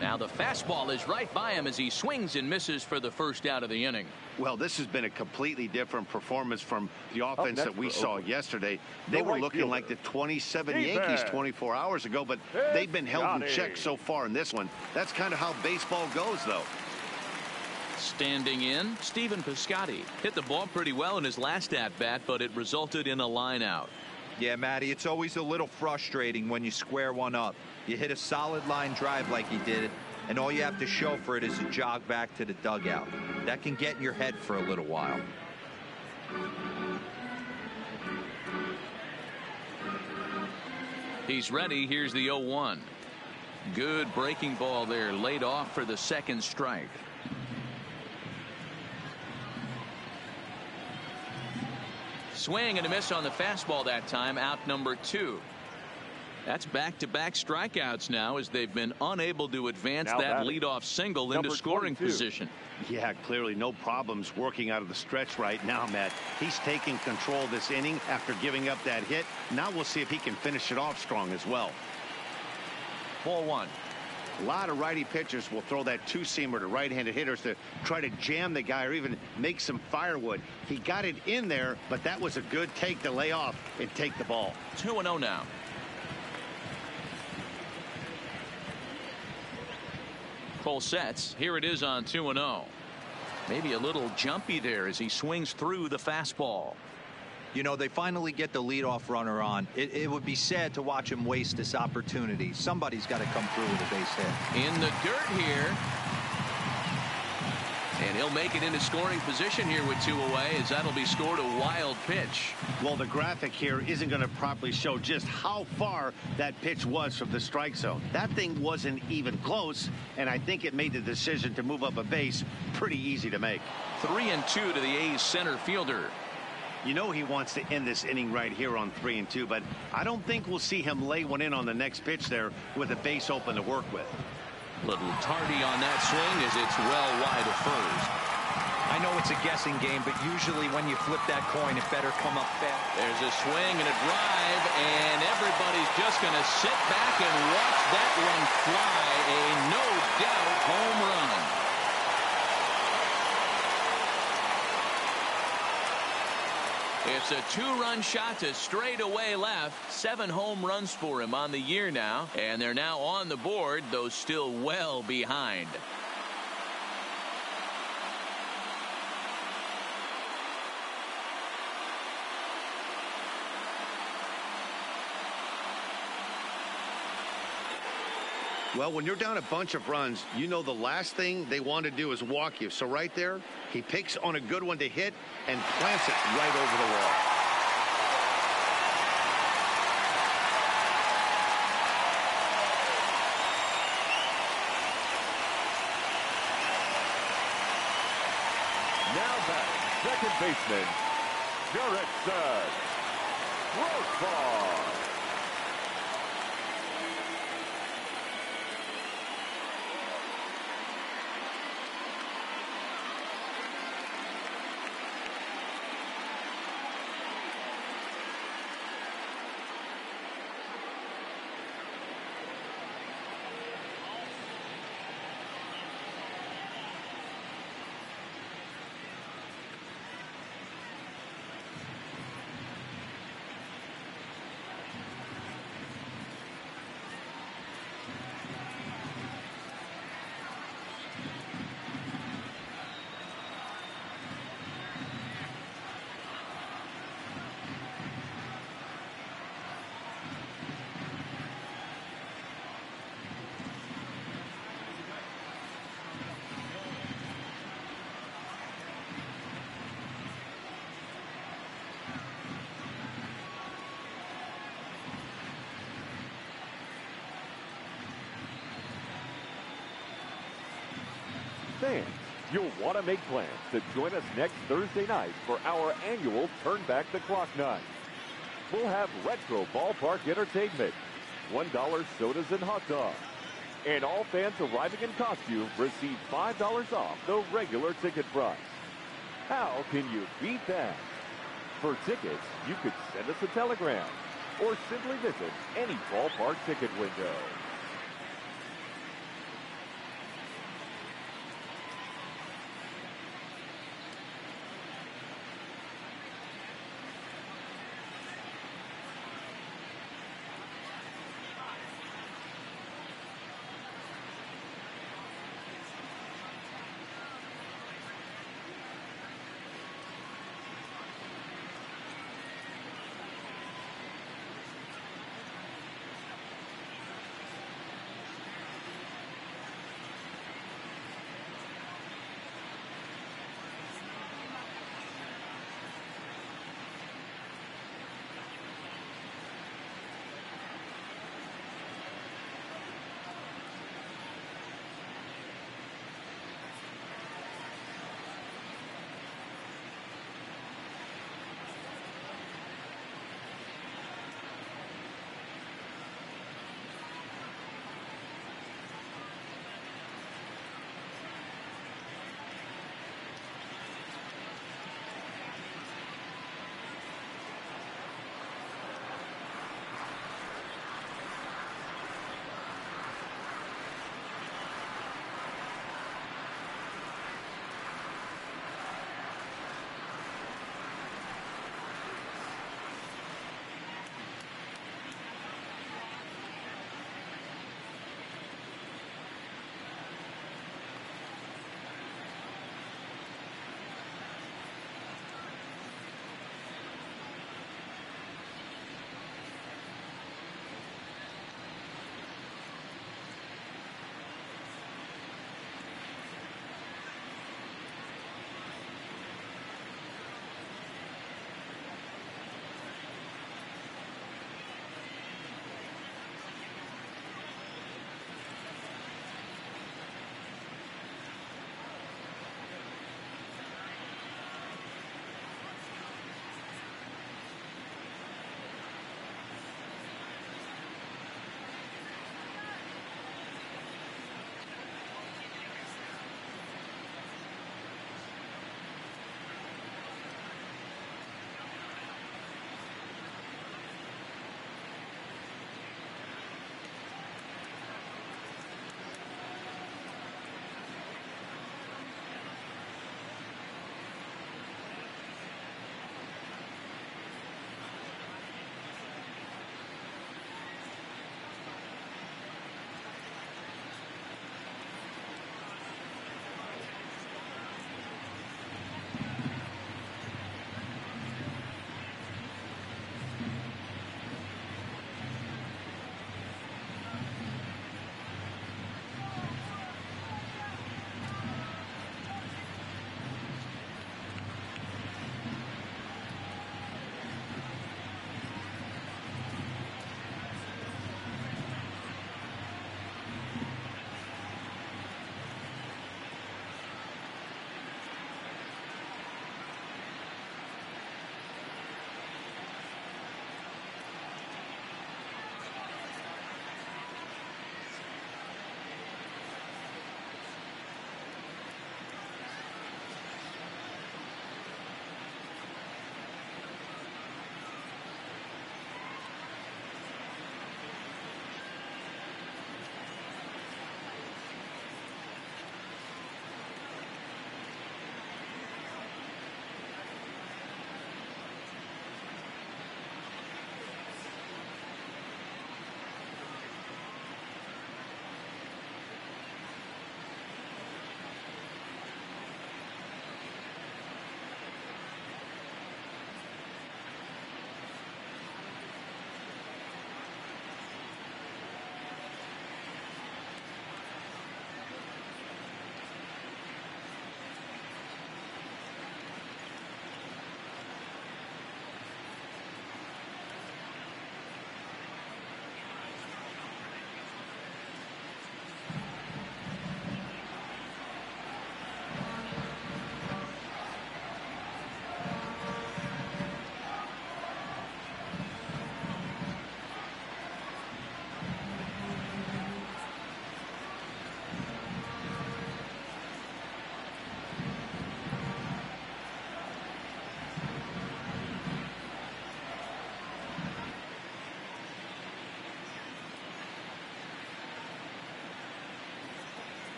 Now the fastball is right by him as he swings and misses for the first out of the inning. Well, this has been a completely different performance from the offense that we saw yesterday. They were looking like the 27 Yankees 24 hours ago, but they've been held in check so far in this one. That's kind of how baseball goes, though. Standing in, Stephen Piscotty hit the ball pretty well in his last at-bat, but it resulted in a line out. Yeah, Matty, it's always a little frustrating when you square one up. You hit a solid line drive like he did, and all you have to show for it is a jog back to the dugout. That can get in your head for a little while. He's ready. Here's the 0-1. Good breaking ball there, laid off for the second strike. Swing and a miss on the fastball that time, out number 2. That's back-to-back strikeouts now as they've been unable to advance that leadoff single into scoring position. Yeah, clearly no problems working out of the stretch right now, Matt. He's taking control of this inning after giving up that hit. Now we'll see if he can finish it off strong as well. Ball 1. A lot of righty pitchers will throw that two-seamer to right-handed hitters to try to jam the guy or even make some firewood. He got it in there, but that was a good take to lay off and take the ball. 2-0 now. Cole sets. Here it is on 2-0. Maybe a little jumpy there as he swings through the fastball. You know, they finally get the leadoff runner on. It would be sad to watch him waste this opportunity. Somebody's got to come through with a base hit. In the dirt here. And he'll make it into scoring position here with 2 away, as that'll be scored a wild pitch. Well, the graphic here isn't going to properly show just how far that pitch was from the strike zone. That thing wasn't even close, and I think it made the decision to move up a base pretty easy to make. 3-2 to the A's center fielder. You know he wants to end this inning right here on 3-2, but I don't think we'll see him lay one in on the next pitch there with a base open to work with. Little tardy on that swing as it's well wide of first. I know it's a guessing game, but usually when you flip that coin, it better come up fast. There's a swing and a drive, and everybody's just going to sit back and watch that one fly. A no-doubt home run. It's a 2-run shot to straightaway left. 7 home runs for him on the year now, and they're now on the board, though still well behind. Well, when you're down a bunch of runs, you know the last thing they want to do is walk you. So right there, he picks on a good one to hit and plants it right over the wall. Now batting, second baseman, Jurickson Rosebach. fans, you'll want to make plans to join us next Thursday night for our annual Turn Back the Clock night. We'll have retro ballpark entertainment, $1 sodas and hot dogs, and all fans arriving in costume receive $5 off the regular ticket price. How can you beat that? For tickets, you could send us a telegram or simply visit any ballpark ticket window.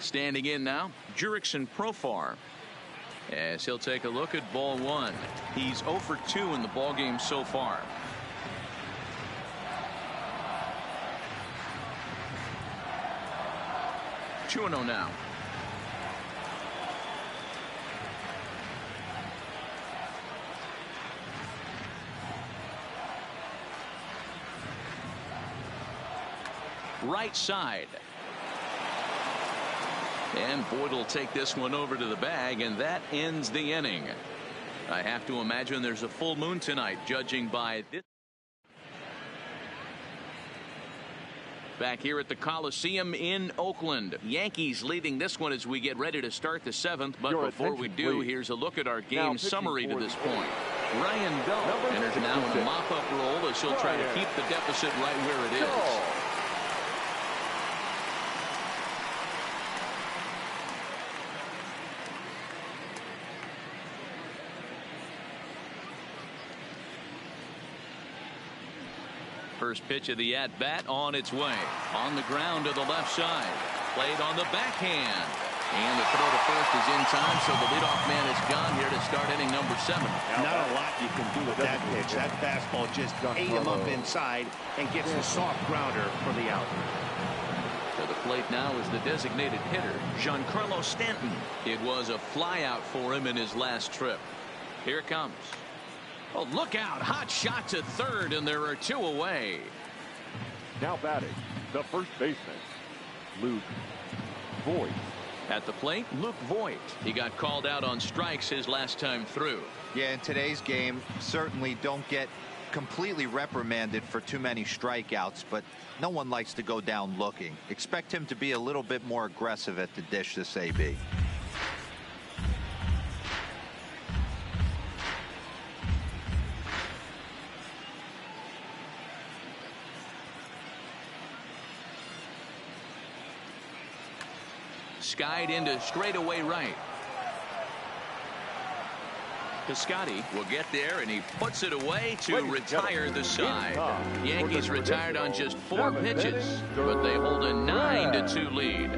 Standing in now, Jurickson Profar, as he'll take a look at ball one. He's 0 for 2 in the ball game so far. Two 2-0 now. Right side. And Boyd will take this one over to the bag, and that ends the inning. I have to imagine there's a full moon tonight, judging by this. Back here at the Coliseum in Oakland. Yankees leading this one as we get ready to start the 7th. But before we do, here's a look at our game summary to this point. Ryan Bell enters now in a mop-up role as he'll try to keep the deficit right where it is. First pitch of the at-bat on its way. On the ground to the left side. Played on the backhand. And the throw to first is in time, so the leadoff man is gone here to start inning number 7. Not a lot you can do with that pitch. That fastball just ate him up inside and gets the soft grounder for the out. To the plate now is the designated hitter, Giancarlo Stanton. It was a flyout for him in his last trip. Here it comes. Oh, look out. Hot shot to third, and there are 2 away. Now batting, the first baseman, Luke Voigt. At the plate, Luke Voigt. He got called out on strikes his last time through. Yeah, in today's game, certainly don't get completely reprimanded for too many strikeouts, but no one likes to go down looking. Expect him to be a little bit more aggressive at the dish this AB. Skied into straightaway right. Piscotty will get there, and he puts it away to retire the side. Yankees retired on just 4 pitches, but they hold a 9-2 lead.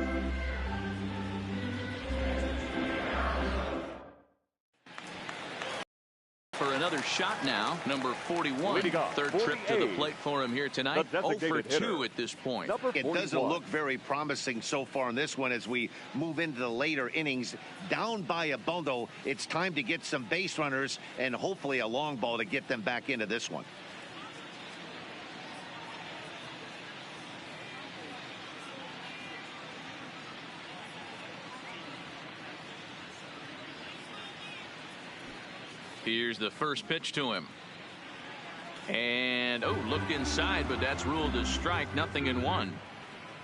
For another shot now, number 41. Third trip to the plate for him here tonight. 0 for 2 at this point. It doesn't look very promising so far in this one as we move into the later innings. Down by a bundle, it's time to get some base runners and hopefully a long ball to get them back into this one. Here's the first pitch to him. And, looked inside, but that's ruled as strike. 0-1.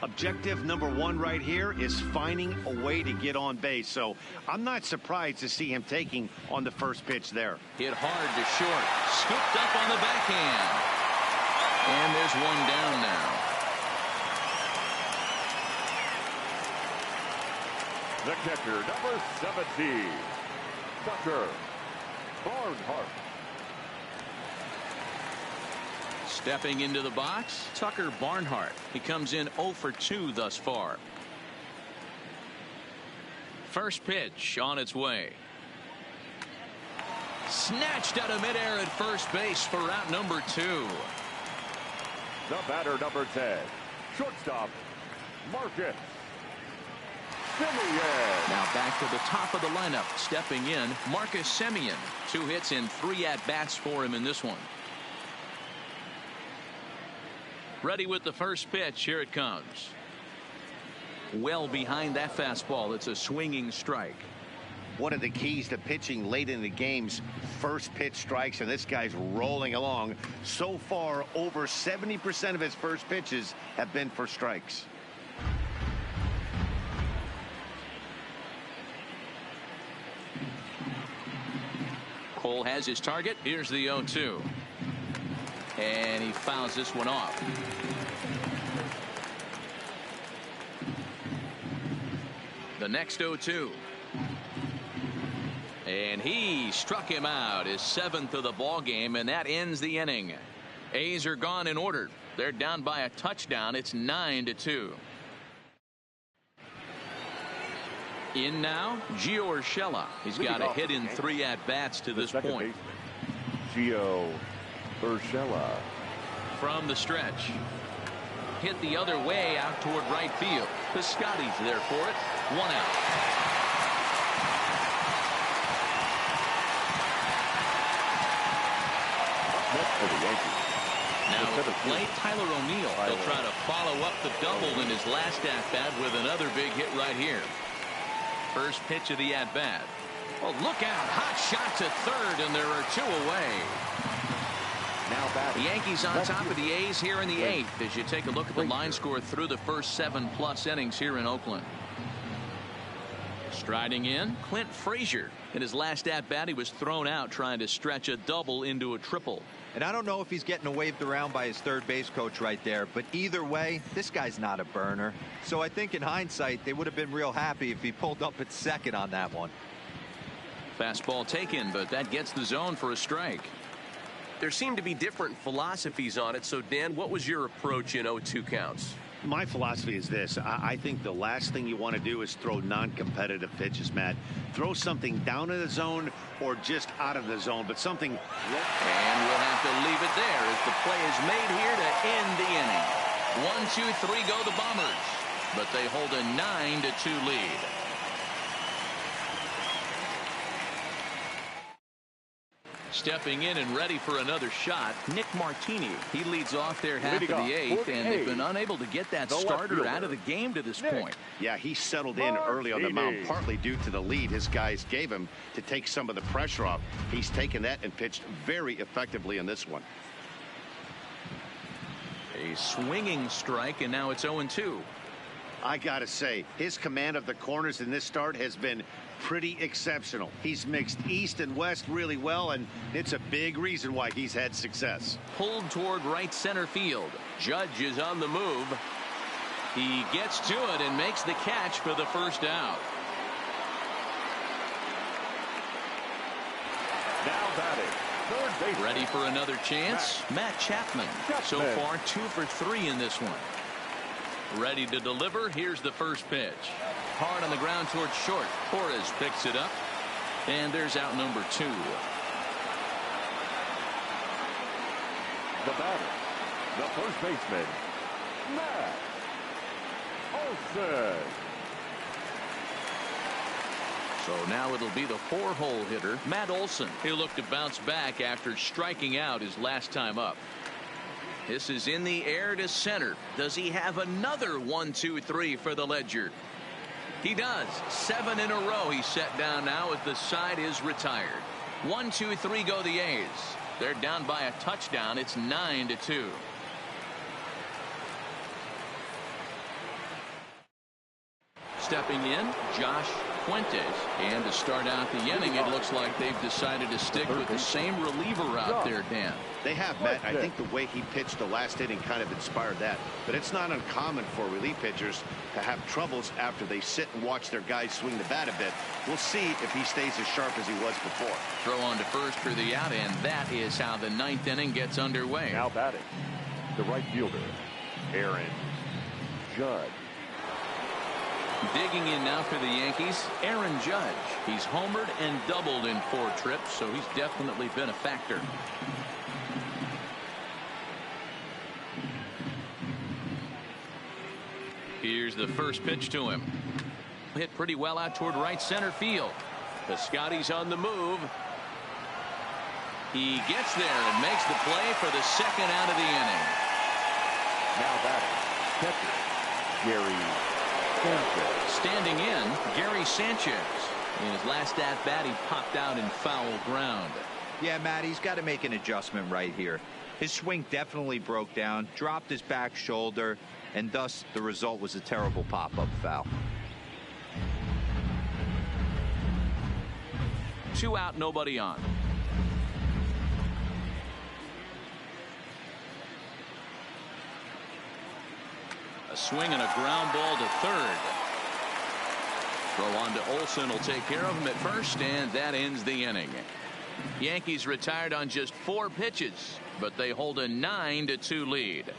Objective number 1 right here is finding a way to get on base. So I'm not surprised to see him taking on the first pitch there. Hit hard to short. Scooped up on the backhand. And there's one down now. The catcher, number 17, Tucker Barnhart. Stepping into the box, Tucker Barnhart. He comes in 0 for 2 thus far. First pitch on its way. Snatched out of midair at first base for out number 2. The batter, number 10, shortstop, Marcus Semien. Now back to the top of the lineup. Stepping in, Marcus Semien. 2 hits and 3 at-bats for him in this one. Ready with the first pitch. Here it comes. Well behind that fastball. It's a swinging strike. One of the keys to pitching late in the game's first pitch strikes, and this guy's rolling along. So far, over 70% of his first pitches have been for strikes. Cole has his target. Here's the 0-2. And he fouls this one off. The next 0-2. And he struck him out, his 7th of the ball game, and that ends the inning. A's are gone in order. They're down by a touchdown. It's 9-2. In now, Gio Urshela. He's got a hit in 3 at-bats to this point. Gio Urshela. From the stretch. Hit the other way out toward right field. Piscotty's there for it. 1 out. Next for the Yankees. Now at the plate, Tyler O'Neill. He'll try to follow up the double in his last at-bat with another big hit right here. First pitch of the at-bat. Oh, look out. Hot shot to third, and there are 2 away. Now batting. The Yankees on top of the A's here in the 8th as you take a look at the line score through the first 7+ innings here in Oakland. Striding in, Clint Frazier. In his last at-bat, he was thrown out trying to stretch a double into a triple. And I don't know if he's getting waved around by his third base coach right there, but either way, this guy's not a burner. So I think in hindsight, they would have been real happy if he pulled up at second on that one. Fastball taken, but that gets the zone for a strike. There seem to be different philosophies on it. So, Dan, what was your approach in 0-2 counts? My philosophy is this. I think the last thing you want to do is throw non-competitive pitches, Matt. Throw something down in the zone or just out of the zone, but something. And we'll have to leave it there as the play is made here to end the inning. 1, 2, 3 go the Bombers, but they hold a 9-2 lead. Stepping in and ready for another shot, Nick Martini. He leads off their half of the 8th, and they've been unable to get that starter out of the game to this point. Yeah, he settled in early on the mound, partly due to the lead his guys gave him to take some of the pressure off. He's taken that and pitched very effectively in this one. A swinging strike, and now it's 0-2. I gotta say, his command of the corners in this start has been pretty exceptional. He's mixed east and west really well, and it's a big reason why he's had success. Pulled toward right center field. Judge is on the move. He gets to it and makes the catch for the first out. Now batting. Third base. Ready for another chance? Matt Chapman. So far 2 for 3 in this one. Ready to deliver. Here's the first pitch. Hard on the ground towards short. Torres picks it up. And there's out number 2. The batter, the first baseman, Matt Olson. So now it'll be the 4-hole hitter, Matt Olson. He'll look to bounce back after striking out his last time up. This is in the air to center. Does he have another 1, 2, 3 for the ledger? He does. 7 in a row he's set down now as the side is retired. 1, 2, 3 go the A's. They're down by a touchdown. It's 9-2. Stepping in, Josh Fuentes. And to start out the inning, it looks like they've decided to stick with the same reliever out there, Dan. They have, Matt. I think the way he pitched the last inning kind of inspired that. But it's not uncommon for relief pitchers to have troubles after they sit and watch their guys swing the bat a bit. We'll see if he stays as sharp as he was before. Throw on to first for the out, and that is how the 9th inning gets underway. Now batting, the right fielder, Aaron Judge. Digging in now for the Yankees, Aaron Judge. He's homered and doubled in 4 trips, so he's definitely been a factor. Here's the first pitch to him. Hit pretty well out toward right center field. Piscotty's on the move. He gets there and makes the play for the second out of the inning. Now batting, catcher, Gary Sanchez. Standing in, Gary Sanchez. In his last at-bat, he popped out in foul ground. Yeah, Matt, he's got to make an adjustment right here. His swing definitely broke down, dropped his back shoulder, and thus the result was a terrible pop-up foul. 2 out, nobody on. A swing and a ground ball to third. Throw on to Olson will take care of him at first, and that ends the inning. Yankees retired on just 4 pitches, but they hold a 9-2 lead.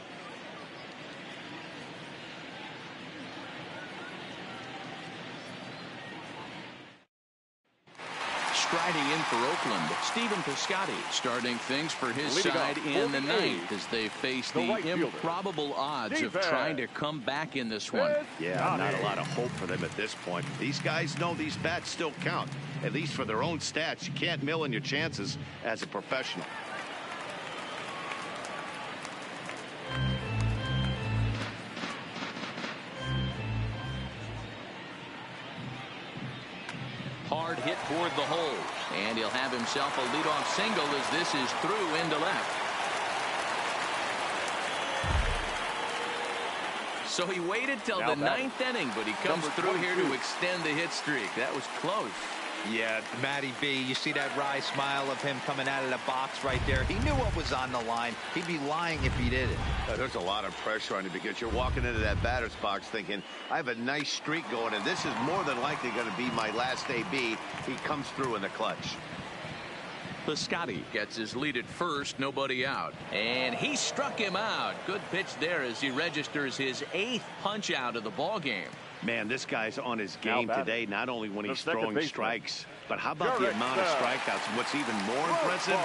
striding in for Oakland, Stephen Piscotty starting things for his side in the ninth as they face the improbable odds of trying to come back in this one. Yeah, not a lot of hope for them at this point. These guys know these bats still count, at least for their own stats. You can't mill in your chances as a professional. Hard hit toward the hole, and he'll have himself a leadoff single as this is through into left. So he waited till the ninth inning, but he comes through here to extend the hit streak. That was close. Yeah, Matty B, you see that wry smile of him coming out of the box right there. He knew what was on the line. He'd be lying if he didn't. There's a lot of pressure on you because you're walking into that batter's box thinking, I have a nice streak going, and this is more than likely going to be my last AB. He comes through in the clutch. Piscotty gets his lead at first, nobody out. And he struck him out. Good pitch there as he registers his 8th punch out of the ball game. Man, this guy's on his game today, not only when he's throwing strikes, but how about the amount of strikeouts? And what's even more impressive,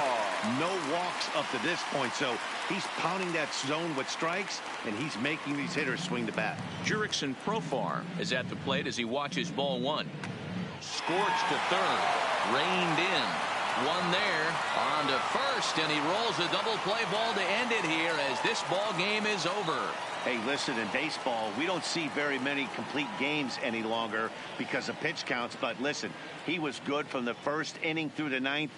no walks up to this point. So he's pounding that zone with strikes, and he's making these hitters swing the bat. Jurickson Profar is at the plate as he watches ball one. Scorched to third, reined in. One there, on to first, and he rolls a double play ball to end it here as this ball game is over. Hey, listen, in baseball, we don't see very many complete games any longer because of pitch counts. But listen, he was good from the first inning through the ninth.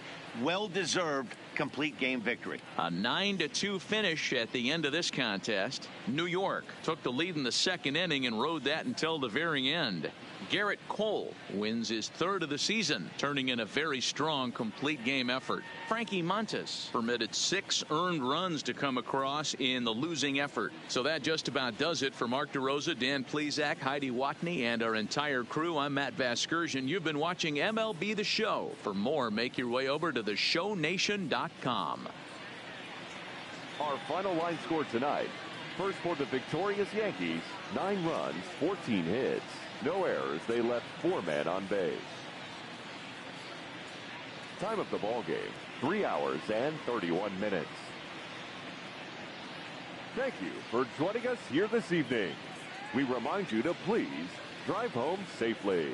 Well-deserved complete game victory. A 9-2 finish at the end of this contest. New York took the lead in the second inning and rode that until the very end. Garrett Cole wins his 3rd of the season, turning in a very strong complete game effort. Frankie Montas permitted 6 earned runs to come across in the losing effort. So that just about does it for Mark DeRosa, Dan Plesac, Heidi Watney, and our entire crew. I'm Matt Vasgersian. You've been watching MLB The Show. For more, make your way over to theshownation.com. Our final line score tonight. First for the victorious Yankees, 9 runs, 14 hits. No errors. They left 4 men on base. Time of the ball game, 3 hours and 31 minutes. Thank you for joining us here this evening. We remind you to please drive home safely.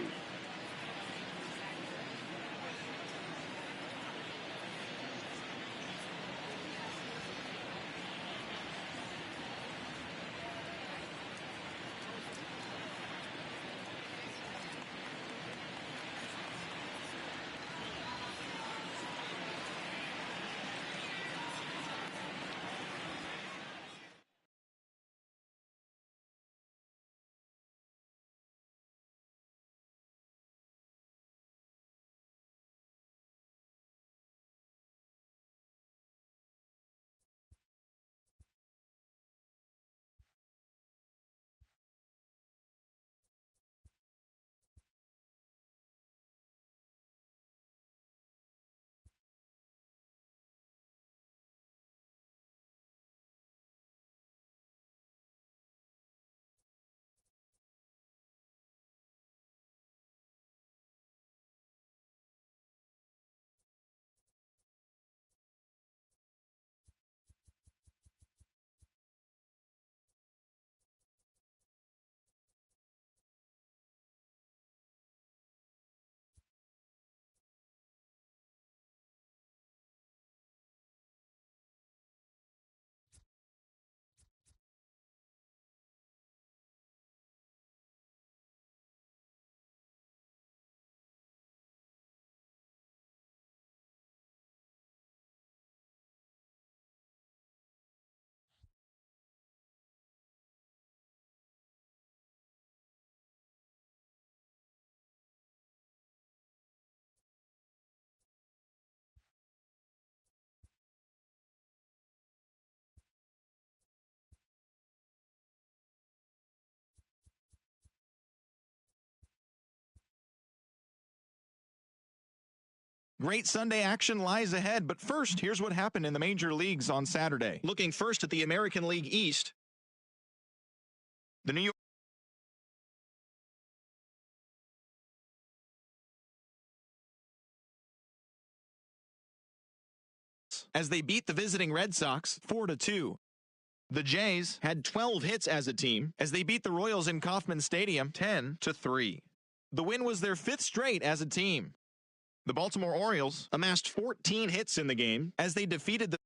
Great Sunday action lies ahead, but first, here's what happened in the major leagues on Saturday. Looking first at the American League East, the New York as they beat the visiting Red Sox 4-2. The Jays had 12 hits as a team as they beat the Royals in Kauffman Stadium 10-3. The win was their 5th straight as a team. The Baltimore Orioles amassed 14 hits in the game as they defeated the